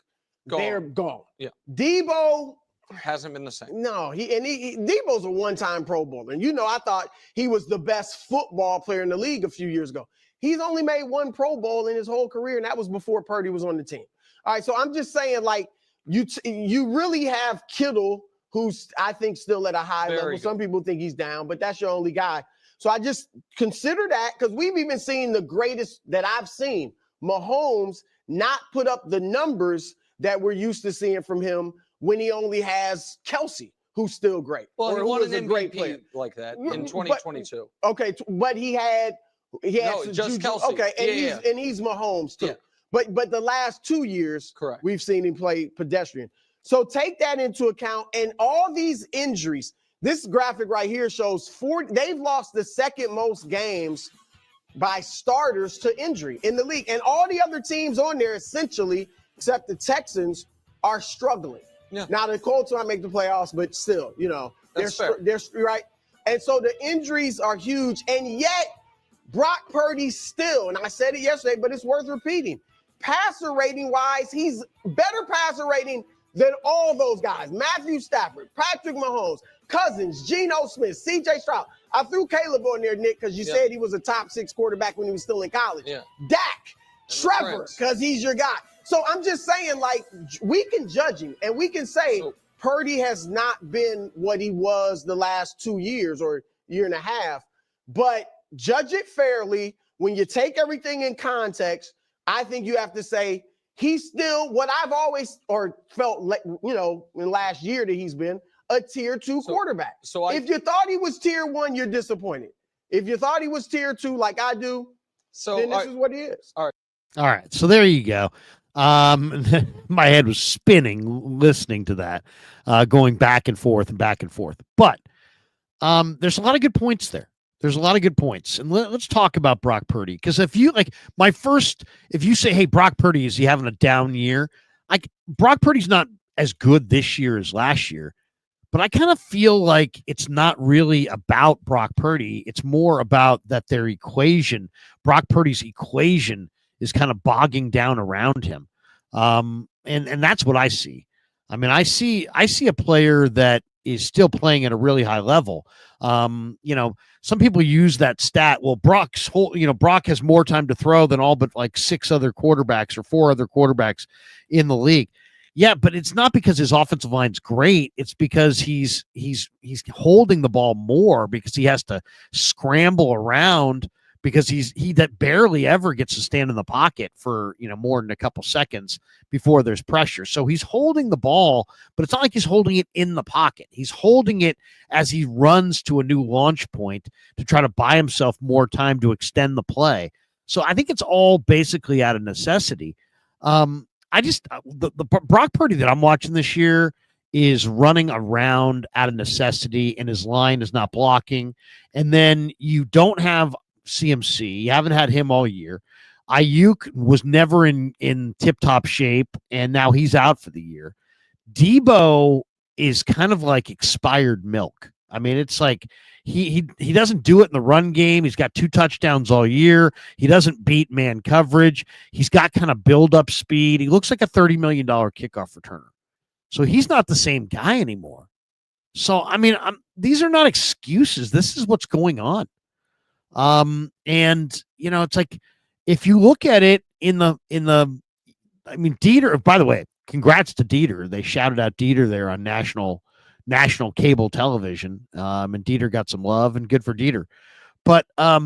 they're gone. Yeah. Debo hasn't been the same. No, Debo's a one-time Pro Bowler. And I thought he was the best football player in the league a few years ago. He's only made one Pro Bowl in his whole career, and that was before Purdy was on the team. All right, so I'm just saying, like, you really have Kittle, who's, I think, still at a high level. Some people think he's down, but that's your only guy. So I just consider that, because we've even seen the greatest that I've seen, Mahomes, not put up the numbers that we're used to seeing from him when he only has Kelsey, who's still great. Well, he won an a MVP great player like that in 2022. But he had just Kelsey. Okay, and he's Mahomes too. Yeah. But the last 2 years, correct, we've seen him play pedestrian. So take that into account, and all these injuries. This graphic right here shows they've lost the second most games by starters to injury in the league, and all the other teams on there essentially, except the Texans, are struggling. Yeah. Now the Colts might make the playoffs, but still, they're right. And so the injuries are huge, and yet Brock Purdy still, and I said it yesterday, but it's worth repeating. Passer rating wise, he's better passer rating than all those guys. Matthew Stafford, Patrick Mahomes, Cousins, Geno Smith, C.J. Stroud. I threw Caleb on there, Nick, because you said he was a top 6 quarterback when he was still in college. Yeah. Dak, Trevor, because he's your guy. So I'm just saying, like, we can judge him, and we can say Purdy has not been what he was the last 2 years or year and a half, but judge it fairly. When you take everything in context, I think you have to say he's still what I've always felt, in last year that he's been a tier 2 quarterback. So if you thought he was tier 1, you're disappointed. If you thought he was tier 2, like I do, then this is what he is. All right. So there you go. My head was spinning listening to that, going back and forth and back and forth. But there's a lot of good points there. There's a lot of good points. And let's talk about Brock Purdy. Because if you if you say, hey, Brock Purdy, is he having a down year? Brock Purdy's not as good this year as last year. But I kind of feel like it's not really about Brock Purdy. It's more about that their equation, Brock Purdy's equation, is kind of bogging down around him. And that's what I see. I mean, I see a player that is still playing at a really high level. Some people use that stat. Well, Brock has more time to throw than all but like 6 other quarterbacks or 4 other quarterbacks in the league. Yeah, but it's not because his offensive line's great. It's because he's holding the ball more, because he has to scramble around, because he that barely ever gets to stand in the pocket for more than a couple seconds before there's pressure. So he's holding the ball, but it's not like he's holding it in the pocket. He's holding it as he runs to a new launch point to try to buy himself more time to extend the play. So I think it's all basically out of necessity. The Brock Purdy that I'm watching this year is running around out of necessity, and his line is not blocking. And then you don't have CMC. You haven't had him all year. Ayuk was never in tip-top shape, and now he's out for the year. Debo is kind of like expired milk. I mean, it's like he doesn't do it in the run game. He's got 2 touchdowns all year. He doesn't beat man coverage. He's got kind of build-up speed. He looks like a $30 million kickoff returner. So he's not the same guy anymore. So, I mean, these are not excuses. This is what's going on. It's like, if you look at it Dieter, by the way, congrats to Dieter. They shouted out Dieter there on national cable television. And Dieter got some love, and good for Dieter. But I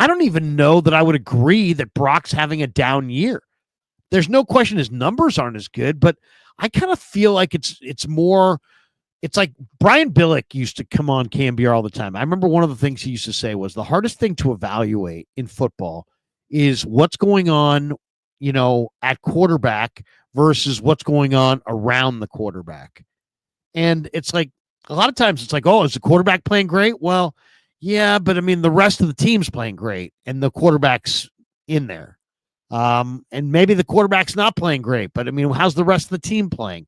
don't even know that I would agree that Brock's having a down year. There's no question his numbers aren't as good, but I kind of feel like it's more. It's like Brian Billick used to come on KMBR all the time. I remember one of the things he used to say was the hardest thing to evaluate in football is what's going on, at quarterback versus what's going on around the quarterback. And it's like, a lot of times it's like, oh, is the quarterback playing great? Well, yeah, but I mean, the rest of the team's playing great and the quarterback's in there. And maybe the quarterback's not playing great, but I mean, how's the rest of the team playing?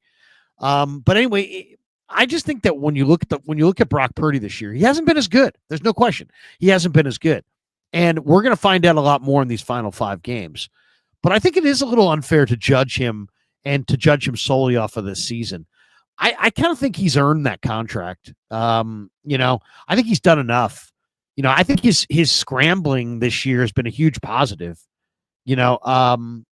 But anyway, I just think that when you look at Brock Purdy this year, he hasn't been as good. There's no question. He hasn't been as good. And we're going to find out a lot more in these final 5 games. But I think it is a little unfair to judge him and to judge him solely off of this season. I kind of think he's earned that contract. You know, I think he's done enough. You know, I think his scrambling this year has been a huge positive. You know,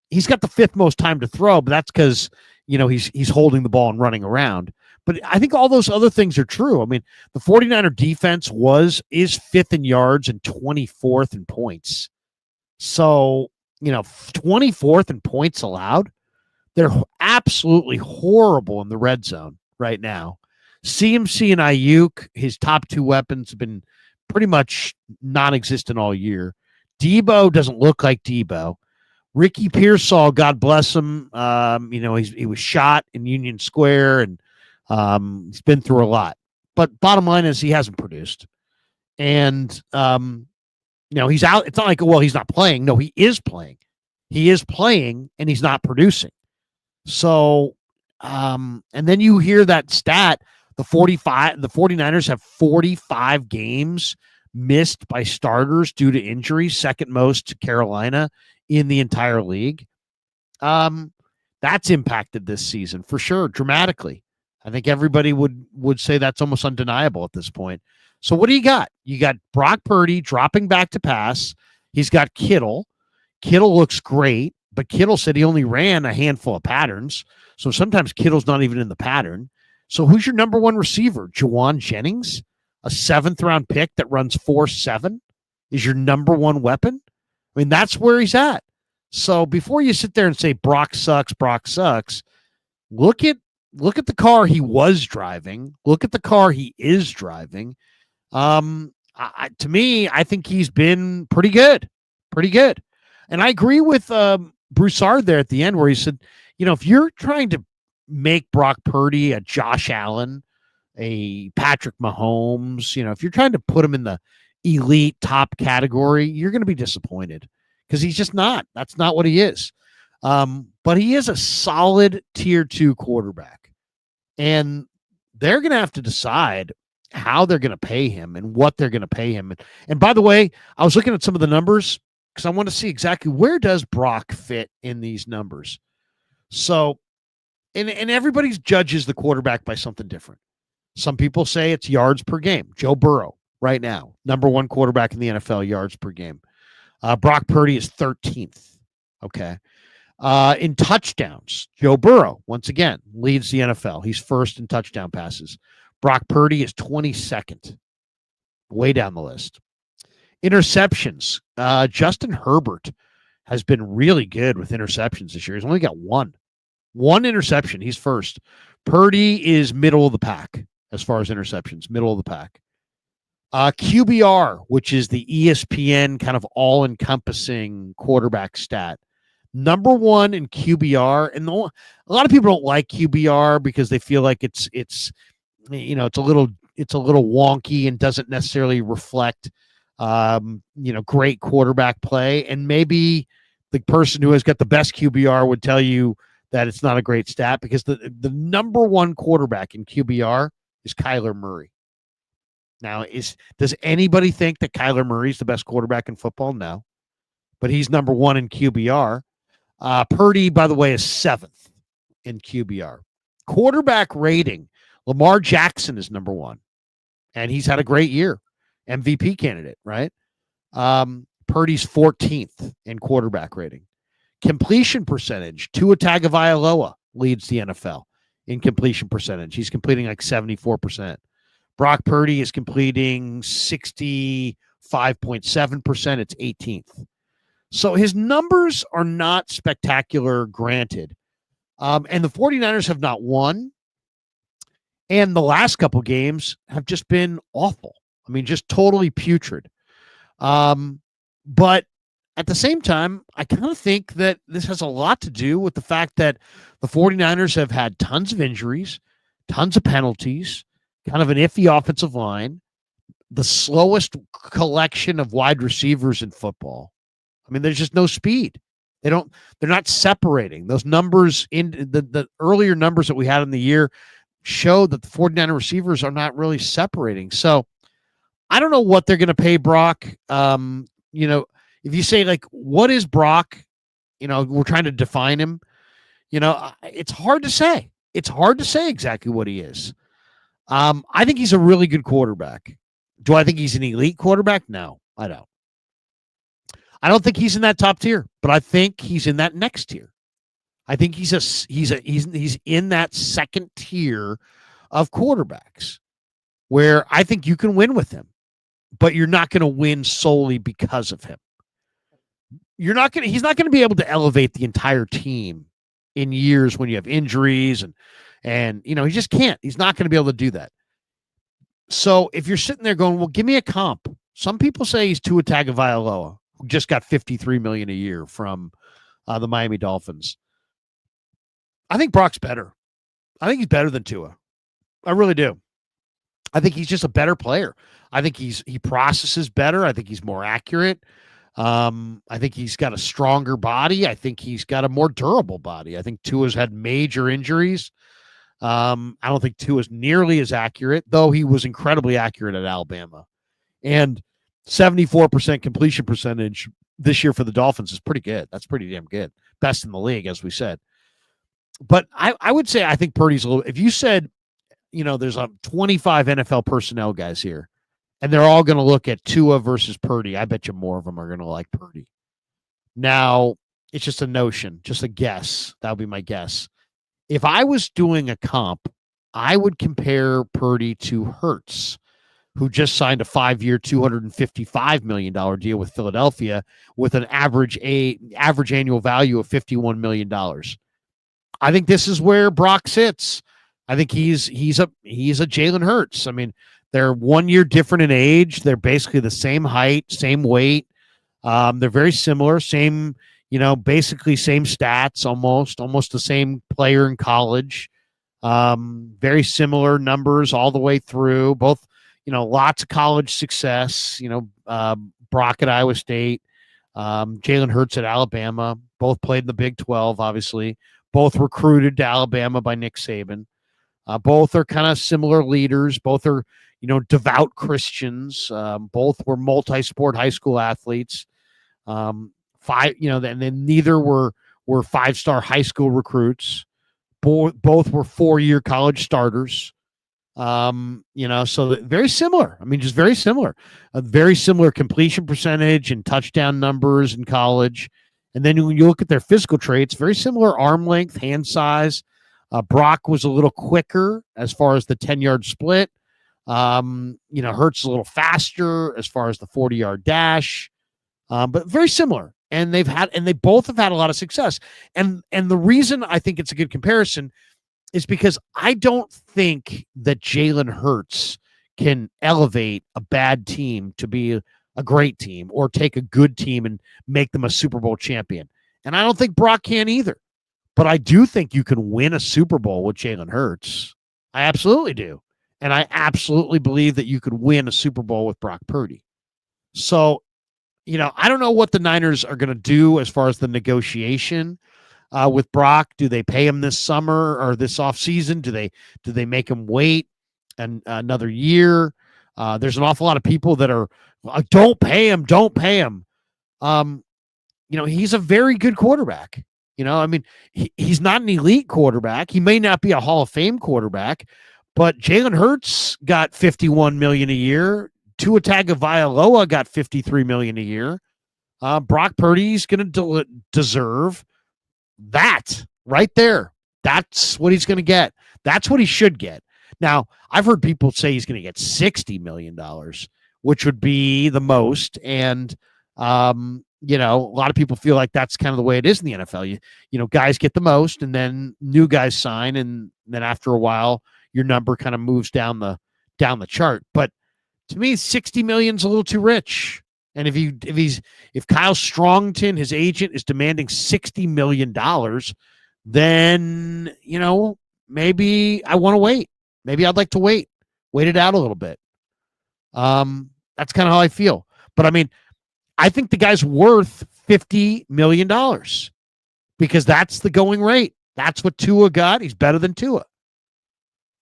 he's got the 5th most time to throw, but that's because, you know, he's holding the ball and running around. But I think all those other things are true. I mean, the 49er defense is 5th in yards and 24th in points. So, you know, 24th in points allowed. They're absolutely horrible in the red zone right now. CMC and Ayuk, his top 2 weapons, have been pretty much non-existent all year. Debo doesn't look like Debo. Ricky Pearsall, God bless him, you know, he was shot in Union Square, and he's been through a lot. But bottom line is he hasn't produced. And, you know, he's out. It's not like, well, he's not playing. No, he is playing. He is playing, and he's not producing. So, and then you hear that stat, the 49ers have 45 games missed by starters due to injuries, second most to Carolina in the entire league. That's impacted this season for sure, dramatically. I think everybody would say that's almost undeniable at this point. So what do you got? You got Brock Purdy dropping back to pass. He's got Kittle. Kittle looks great, but Kittle said he only ran a handful of patterns. So sometimes Kittle's not even in the pattern. So who's your number 1 receiver? Jawan Jennings, a 7th round pick that runs 4.7, is your number 1 weapon? I mean, that's where he's at. So before you sit there and say Brock sucks, look at the car he was driving. Look at the car he is driving. To me, I think he's been pretty good. And I agree with Broussard there at the end where he said, you know, if you're trying to make Brock Purdy a Josh Allen, a Patrick Mahomes, you know, if you're trying to put him in the elite top category, you're going to be disappointed because he's just not. That's not what he is. But he is a solid tier 2 quarterback. And they're going to have to decide how they're going to pay him and what they're going to pay him. And by the way, I was looking at some of the numbers because I want to see exactly where does Brock fit in these numbers. So, and everybody judges the quarterback by something different. Some people say it's yards per game. Joe Burrow right now, number 1 quarterback in the NFL, yards per game. Brock Purdy is 13th. Okay. In touchdowns, Joe Burrow, once again, leads the NFL. He's 1st in touchdown passes. Brock Purdy is 22nd, way down the list. Interceptions, Justin Herbert has been really good with interceptions this year. He's only got one interception. He's 1st. Purdy is middle of the pack as far as interceptions, middle of the pack. QBR, which is the ESPN kind of all-encompassing quarterback stat. Number 1 in QBR, and a lot of people don't like QBR because they feel like it's you know, it's a little wonky and doesn't necessarily reflect you know, great quarterback play. And maybe the person who has got the best QBR would tell you that it's not a great stat because the number 1 quarterback in QBR is Kyler Murray. Now, does anybody think that Kyler Murray is the best quarterback in football? No, but he's number 1 in QBR. Purdy, by the way, is 7th in QBR. Quarterback rating, Lamar Jackson is number 1, and he's had a great year. MVP candidate, right? Purdy's 14th in quarterback rating. Completion percentage, Tua Tagovailoa leads the NFL in completion percentage. He's completing like 74%. Brock Purdy is completing 65.7%. It's 18th. So his numbers are not spectacular, granted. And the 49ers have not won. And the last couple games have just been awful. I mean, just totally putrid. But at the same time, I kind of think that this has a lot to do with the fact that the 49ers have had tons of injuries, tons of penalties, kind of an iffy offensive line, the slowest collection of wide receivers in football. I mean, there's just no speed. They're not separating. Those numbers in the earlier numbers that we had in the year show that the 49er receivers are not really separating. So I don't know what they're going to pay Brock. You know, if you say like, what is Brock? You know, we're trying to define him. It's hard to say. It's hard to say exactly what he is. I think he's a really good quarterback. Do I think he's an elite quarterback? No, I don't. I don't think he's in that top tier, but I think he's in that next tier. I think he's in that second tier of quarterbacks where I think you can win with him, but you're not going to win solely because of him. He's not going to be able to elevate the entire team in years when you have injuries and he just can't. He's not going to be able to do that. So if you're sitting there going, well, give me a comp. Some people say he's Tua Tagovailoa, who just got $53 million a year from the Miami Dolphins. I think Brock's better. I think he's better than Tua. I really do. I think he's just a better player. I think he processes better. I think he's more accurate. I think he's got a stronger body. I think he's got a more durable body. I think Tua's had major injuries. I don't think Tua's nearly as accurate, though he was incredibly accurate at Alabama. And 74% completion percentage this year for the Dolphins is pretty good. That's pretty damn good. Best in the league, as we said. But I would say I think Purdy's a little – if you said, there's 25 NFL personnel guys here, and they're all going to look at Tua versus Purdy, I bet you more of them are going to like Purdy. Now, it's just a notion, just a guess. That would be my guess. If I was doing a comp, I would compare Purdy to Hurts, who just signed a 5-year, $255 million deal with Philadelphia with an average annual value of $51 million. I think this is where Brock sits. I think he's a Jalen Hurts. I mean, they're 1 year different in age. They're basically the same height, same weight. They're very similar, same, basically same stats, almost the same player in college. Very similar numbers all the way through. Both, lots of college success. Brock at Iowa State, Jalen Hurts at Alabama. Both played in the Big 12, obviously. Both recruited to Alabama by Nick Saban. Both are kind of similar leaders. Both are, devout Christians. Both were multi-sport high school athletes. And then neither were 5-star high school recruits. Both were 4-year college starters. So very similar. I mean, just very similar. A very similar completion percentage and touchdown numbers in college. And then when you look at their physical traits, very similar arm length, hand size. Brock was a little quicker as far as the 10-yard split. Hurts a little faster as far as the 40-yard dash. But very similar. And they both have had a lot of success. And the reason I think it's a good comparison is because I don't think that Jalen Hurts can elevate a bad team to be a great team or take a good team and make them a Super Bowl champion. And I don't think Brock can either. But I do think you can win a Super Bowl with Jalen Hurts. I absolutely do. And I absolutely believe that you could win a Super Bowl with Brock Purdy. So, I don't know what the Niners are going to do as far as the negotiation with Brock. Do they pay him this summer or this offseason? Do they make him wait another year? There's an awful lot of people that are, don't pay him. He's a very good quarterback. He's not an elite quarterback. He may not be a Hall of Fame quarterback, but Jalen Hurts got $51 million a year. Tua Tagovailoa got $53 million a year. Brock Purdy's going to deserve that right there. That's what he's going to get. That's what he should get. Now, I've heard people say he's going to get $60 million, which would be the most. And, a lot of people feel like that's kind of the way it is in the NFL. Guys get the most and then new guys sign. And then after a while, your number kind of moves down the chart. But to me, 60 million is a little too rich. And if Kyle Strongton, his agent, is demanding $60 million, then, maybe I want to wait. Maybe I'd like to wait it out a little bit. That's kind of how I feel. But I mean, I think the guy's worth $50 million because that's the going rate. That's what Tua got. He's better than Tua.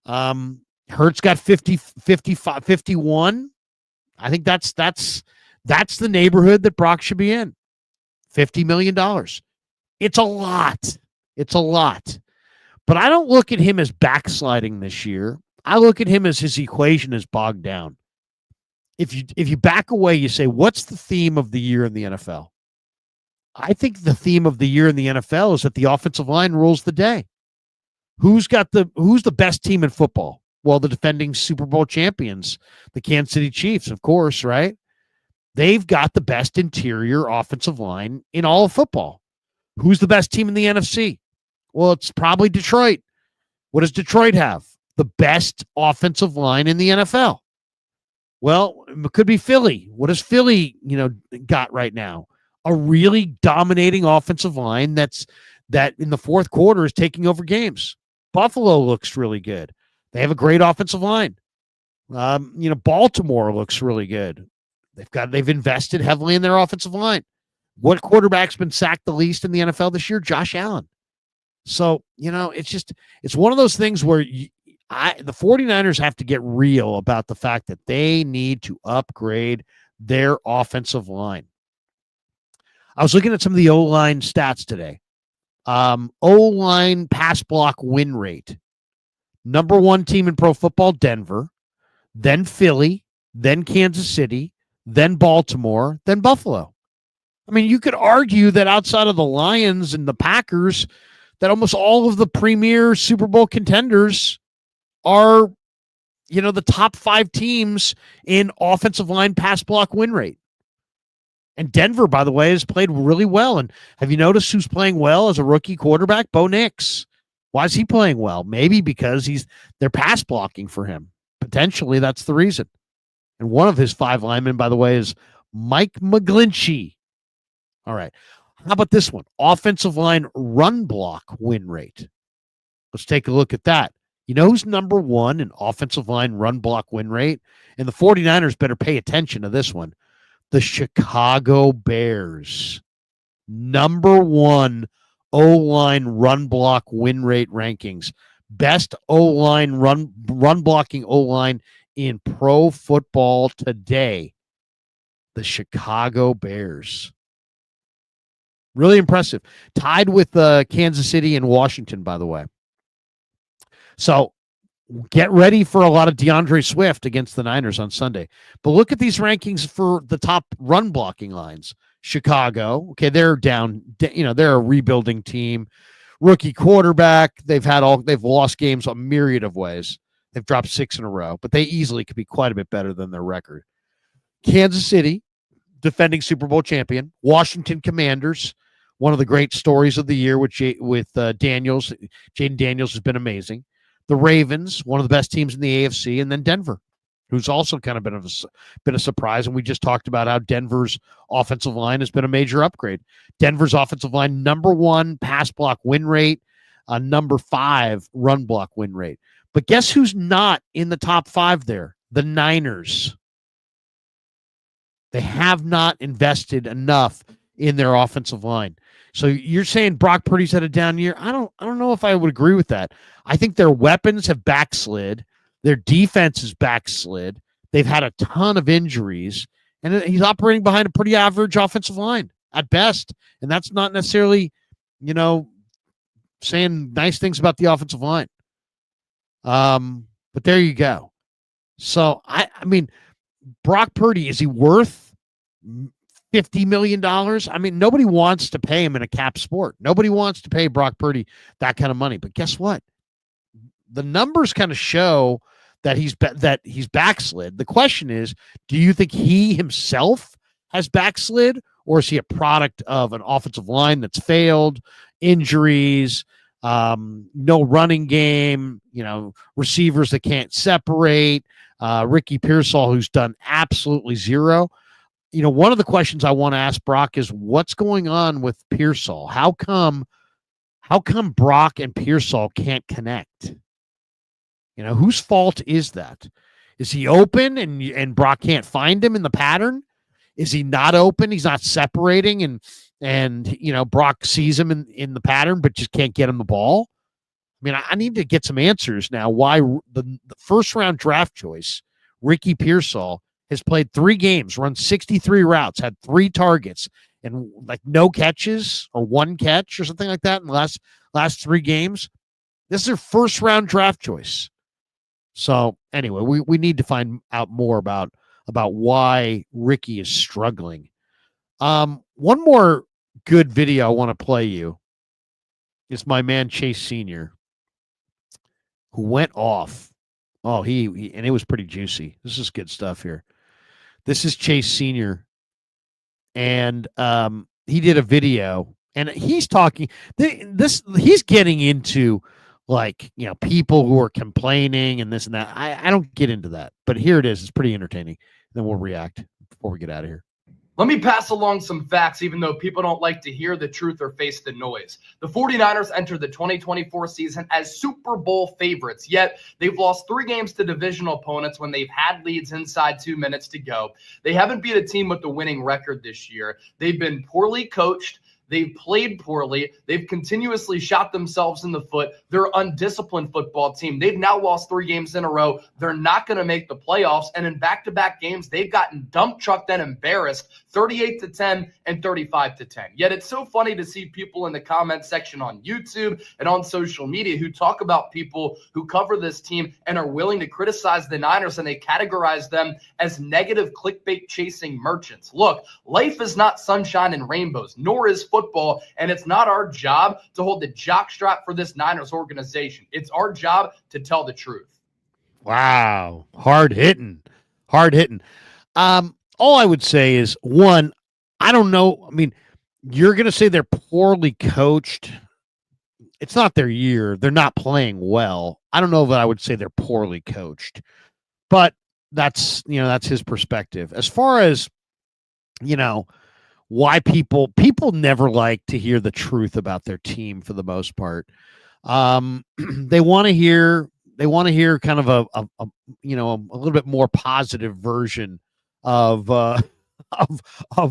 Hurts got 50, 55, 51. I think that's the neighborhood that Brock should be in. $50 million. It's a lot. It's a lot. But I don't look at him as backsliding this year. I look at him as his equation is bogged down. If you back away, you say, what's the theme of the year in the NFL? I think the theme of the year in the NFL is that the offensive line rules the day. Who's the best team in football? Well, the defending Super Bowl champions, the Kansas City Chiefs, of course, right? They've got the best interior offensive line in all of football. Who's the best team in the NFC? Well, it's probably Detroit. What does Detroit have? The best offensive line in the NFL. Well, it could be Philly. What does Philly, got right now? A really dominating offensive line that in the fourth quarter is taking over games. Buffalo looks really good. They have a great offensive line. Baltimore looks really good. They've invested heavily in their offensive line. What quarterback's been sacked the least in the NFL this year? Josh Allen. So, it's one of those things where the 49ers have to get real about the fact that they need to upgrade their offensive line. I was looking at some of the O-line stats today. O-line pass block win rate. Number one team in pro football, Denver, then Philly, then Kansas City, then Baltimore, then Buffalo. I mean, you could argue that outside of the Lions and the Packers, that almost all of the premier Super Bowl contenders are, the top 5 teams in offensive line pass block win rate. And Denver, by the way, has played really well. And have you noticed who's playing well as a rookie quarterback? Bo Nix. Why is he playing well? Maybe because they're pass blocking for him. Potentially, that's the reason. And one of his 5 linemen, by the way, is Mike McGlinchey. All right. How about this one? Offensive line run block win rate. Let's take a look at that. You know who's number one in offensive line run block win rate? And the 49ers better pay attention to this one. The Chicago Bears. Number one O-line run block win rate rankings. Best O-line run blocking O-line in pro football today. The Chicago Bears. Really impressive. Tied with Kansas City and Washington, by the way. So get ready for a lot of DeAndre Swift against the Niners on Sunday. But look at these rankings for the top run blocking lines. Chicago, okay, they're down. They're a rebuilding team. Rookie quarterback. They've lost games a myriad of ways. They've dropped 6 in a row, but they easily could be quite a bit better than their record. Kansas City, defending Super Bowl champion. Washington Commanders, one of the great stories of the year with Daniels. Jaden Daniels has been amazing. The Ravens, one of the best teams in the AFC, and then Denver, who's also kind of been a surprise. And we just talked about how Denver's offensive line has been a major upgrade. Denver's offensive line, number one pass block win rate, number 5 run block win rate. But guess who's not in the top 5 there? The Niners. They have not invested enough in their offensive line. So you're saying Brock Purdy's had a down year? I don't know if I would agree with that. I think their weapons have backslid. Their defense is backslid. They've had a ton of injuries, and he's operating behind a pretty average offensive line at best. And that's not necessarily, saying nice things about the offensive line. But there you go. So I mean, Brock Purdy, is he worth $50 million? I mean, nobody wants to pay him in a cap sport. Nobody wants to pay Brock Purdy that kind of money. But guess what? The numbers kind of show that he's backslid. The question is, do you think he himself has backslid, or is he a product of an offensive line that's failed, injuries, no running game, receivers that can't separate, Ricky Pearsall, who's done absolutely zero? One of the questions I want to ask Brock is, what's going on with Pearsall? How come Brock and Pearsall can't connect? Whose fault is that? Is he open and Brock can't find him in the pattern? Is he not open? He's not separating and Brock sees him in the pattern but just can't get him the ball? I mean, I need to get some answers now why the first round draft choice, Ricky Pearsall, has played 3 games, run 63 routes, had 3 targets, and like no catches or one catch or something like that in the last 3 games. This is their first round draft choice. So anyway, we need to find out more about why Ricky is struggling. One more good video I want to play you is my man Chase Sr., who went off. Oh, he and it was pretty juicy. This is good stuff here. This is Chase Sr., and he did a video, and he's talking. He's getting into like, people who are complaining and this and that. I don't get into that, but here it is. It's pretty entertaining. Then we'll react before we get out of here. Let me pass along some facts, even though people don't like to hear the truth or face the noise. The 49ers entered the 2024 season as Super Bowl favorites, yet they've lost 3 games to divisional opponents when they've had leads inside 2 minutes to go. They haven't beat a team with a winning record this year. They've been poorly coached. They've played poorly. They've continuously shot themselves in the foot. They're an undisciplined football team. They've now lost 3 games in a row. They're not going to make the playoffs. And in back-to-back games, they've gotten dump trucked and embarrassed 38-10 and 35-10. Yet it's so funny to see people in the comment section on YouTube and on social media who talk about people who cover this team and are willing to criticize the Niners, and they categorize them as negative clickbait chasing merchants. Look, life is not sunshine and rainbows, nor is football, and it's not our job to hold the jockstrap for this Niners organization. It's our job to tell the truth. Wow. Hard hitting. All I would say is, one, I don't know. I mean, you're going to say they're poorly coached. It's not their year. They're not playing well. I don't know that I would say they're poorly coached, but that's his perspective. As far as, why people never like to hear the truth about their team for the most part. They want to hear kind of a little bit more positive version of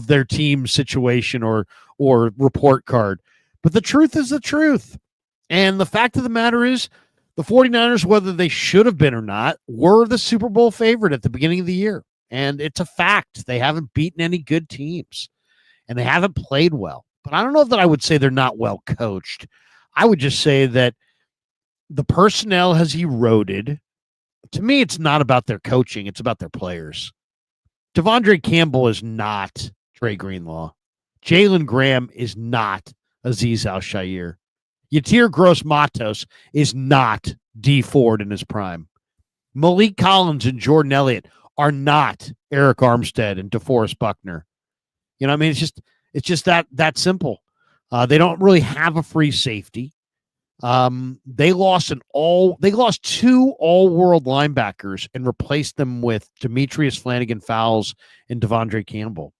their team situation or report card. But the truth is the truth. And the fact of the matter is, the 49ers, whether they should have been or not, were the Super Bowl favorite at the beginning of the year. And it's a fact. They haven't beaten any good teams, and they haven't played well. But I don't know that I would say they're not well coached. I would just say that the personnel has eroded. To me, it's not about their coaching. It's about their players. Devondre Campbell is not Trey Greenlaw. Jalen Graham is not Azeez Al-Shaair. Yatir Gross-Matos is not D Ford in his prime. Malik Collins and Jordan Elliott are not Eric Armstead and DeForest Buckner. It's just that simple. They don't really have a free safety. They lost 2 all-world linebackers and replaced them with Demetrius Flannigan-Fowles and Devondre Campbell.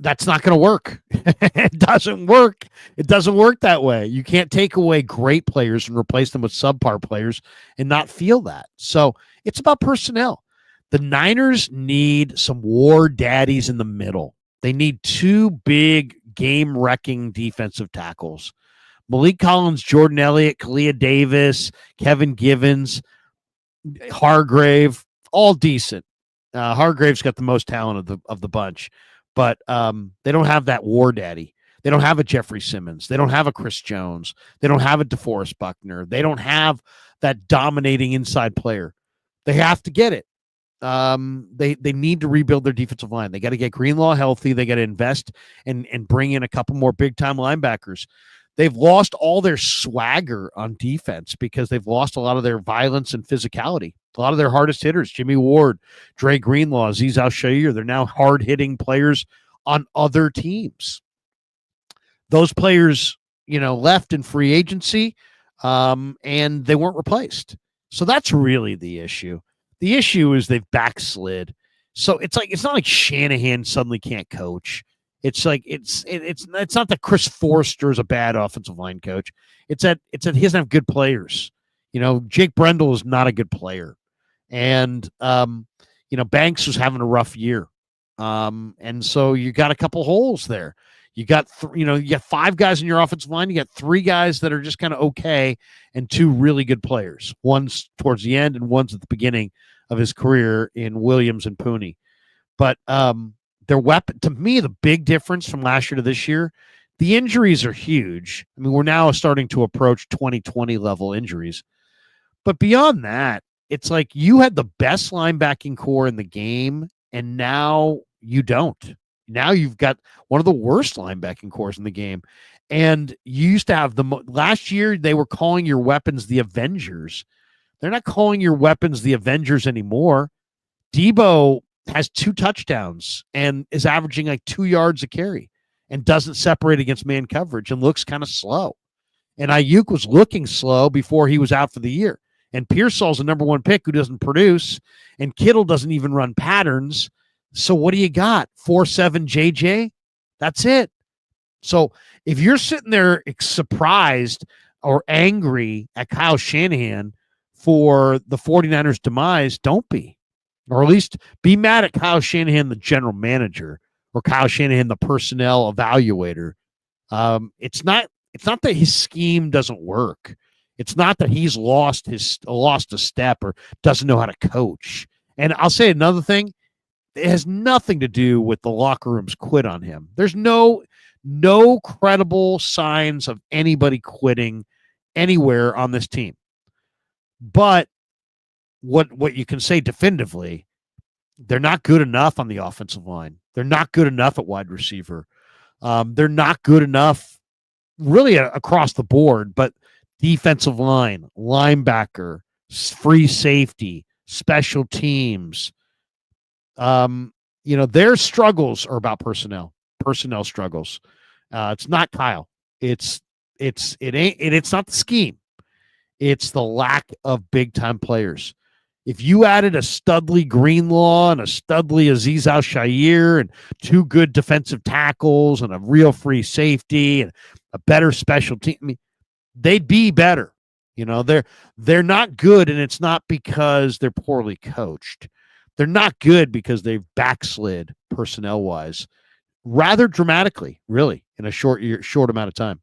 That's not going to work. It doesn't work. It doesn't work that way. You can't take away great players and replace them with subpar players and not feel that. So it's about personnel. The Niners need some war daddies in the middle. They need 2 big game-wrecking defensive tackles. Malik Collins, Jordan Elliott, Kalia Davis, Kevin Givens, Hargrave, all decent. Hargrave's got the most talent of the bunch, but they don't have that war daddy. They don't have a Jeffrey Simmons. They don't have a Chris Jones. They don't have a DeForest Buckner. They don't have that dominating inside player. They have to get it. They need to rebuild their defensive line. They got to get Greenlaw healthy. They got to invest and bring in a couple more big-time linebackers. They've lost all their swagger on defense because they've lost a lot of their violence and physicality. A lot of their hardest hitters, Jimmy Ward, Dre Greenlaw, Azeez Al-Shaair, they're now hard-hitting players on other teams. Those players, left in free agency, and they weren't replaced. So that's really the issue. The issue is they've backslid. So it's not like Shanahan suddenly can't coach. It's like it's not that Chris Forster is a bad offensive line coach. It's that he doesn't have good players. Jake Brendel is not a good player, and Banks was having a rough year, and so you got a couple holes there. You got you got 5 guys in your offensive line. You got 3 guys that are just kind of okay, and 2 really good players. One's towards the end, and one's at the beginning of his career in Williams and Pooney. But their weapon, to me, the big difference from last year to this year, the injuries are huge. I mean, we're now starting to approach 2020 level injuries. But beyond that, it's like you had the best linebacking core in the game, and now you don't. Now you've got one of the worst linebacking cores in the game. And you used to have last year, they were calling your weapons the Avengers. They're not calling your weapons the Avengers anymore. Debo has 2 touchdowns and is averaging like 2 yards a carry and doesn't separate against man coverage and looks kind of slow. And Ayuk was looking slow before he was out for the year. And Pearsall's a number 1 pick who doesn't produce, and Kittle doesn't even run patterns. So what do you got? 4-7 JJ? That's it. So if you're sitting there surprised or angry at Kyle Shanahan for the 49ers' demise, don't be. Or at least be mad at Kyle Shanahan, the general manager, or Kyle Shanahan, the personnel evaluator. It's not that his scheme doesn't work. It's not that he's lost a step or doesn't know how to coach. And I'll say another thing. It has nothing to do with the locker room's quit on him. There's no credible signs of anybody quitting anywhere on this team. But what you can say definitively, they're not good enough on the offensive line. They're not good enough at wide receiver. They're not good enough really across the board, but defensive line, linebacker, free safety, special teams. Their struggles are about personnel struggles. It's not Kyle. It's not the scheme. It's the lack of big time players. If you added a Studley Greenlaw and a Studley Aziz Al-Shaair and 2 good defensive tackles and a real free safety and a better special team, I mean, they'd be better. They're not good, and it's not because they're poorly coached. They're not good because they've backslid personnel-wise, rather dramatically, really, in a short amount of time.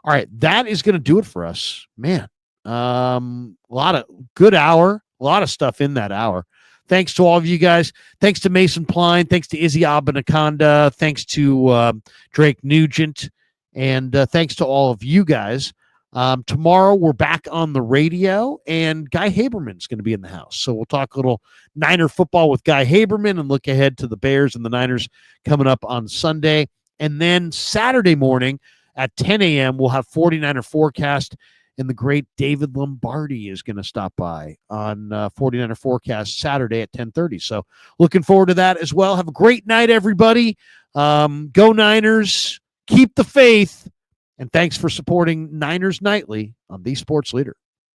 All right, that is going to do it for us, man. A lot of good hour, a lot of stuff in that hour. Thanks to all of you guys. Thanks to Mason Pline. Thanks to Izzy Abanaconda. Thanks to Drake Nugent, and thanks to all of you guys. Tomorrow we're back on the radio, and Guy Haberman's going to be in the house. So we'll talk a little Niner football with Guy Haberman and look ahead to the Bears and the Niners coming up on Sunday. And then Saturday morning at 10 a.m., we'll have 49er Forecast, and the great David Lombardi is going to stop by on 49er Forecast Saturday at 10:30. So looking forward to that as well. Have a great night, everybody. Go Niners. Keep the faith. And thanks for supporting Niners Nightly on The Sports Leader.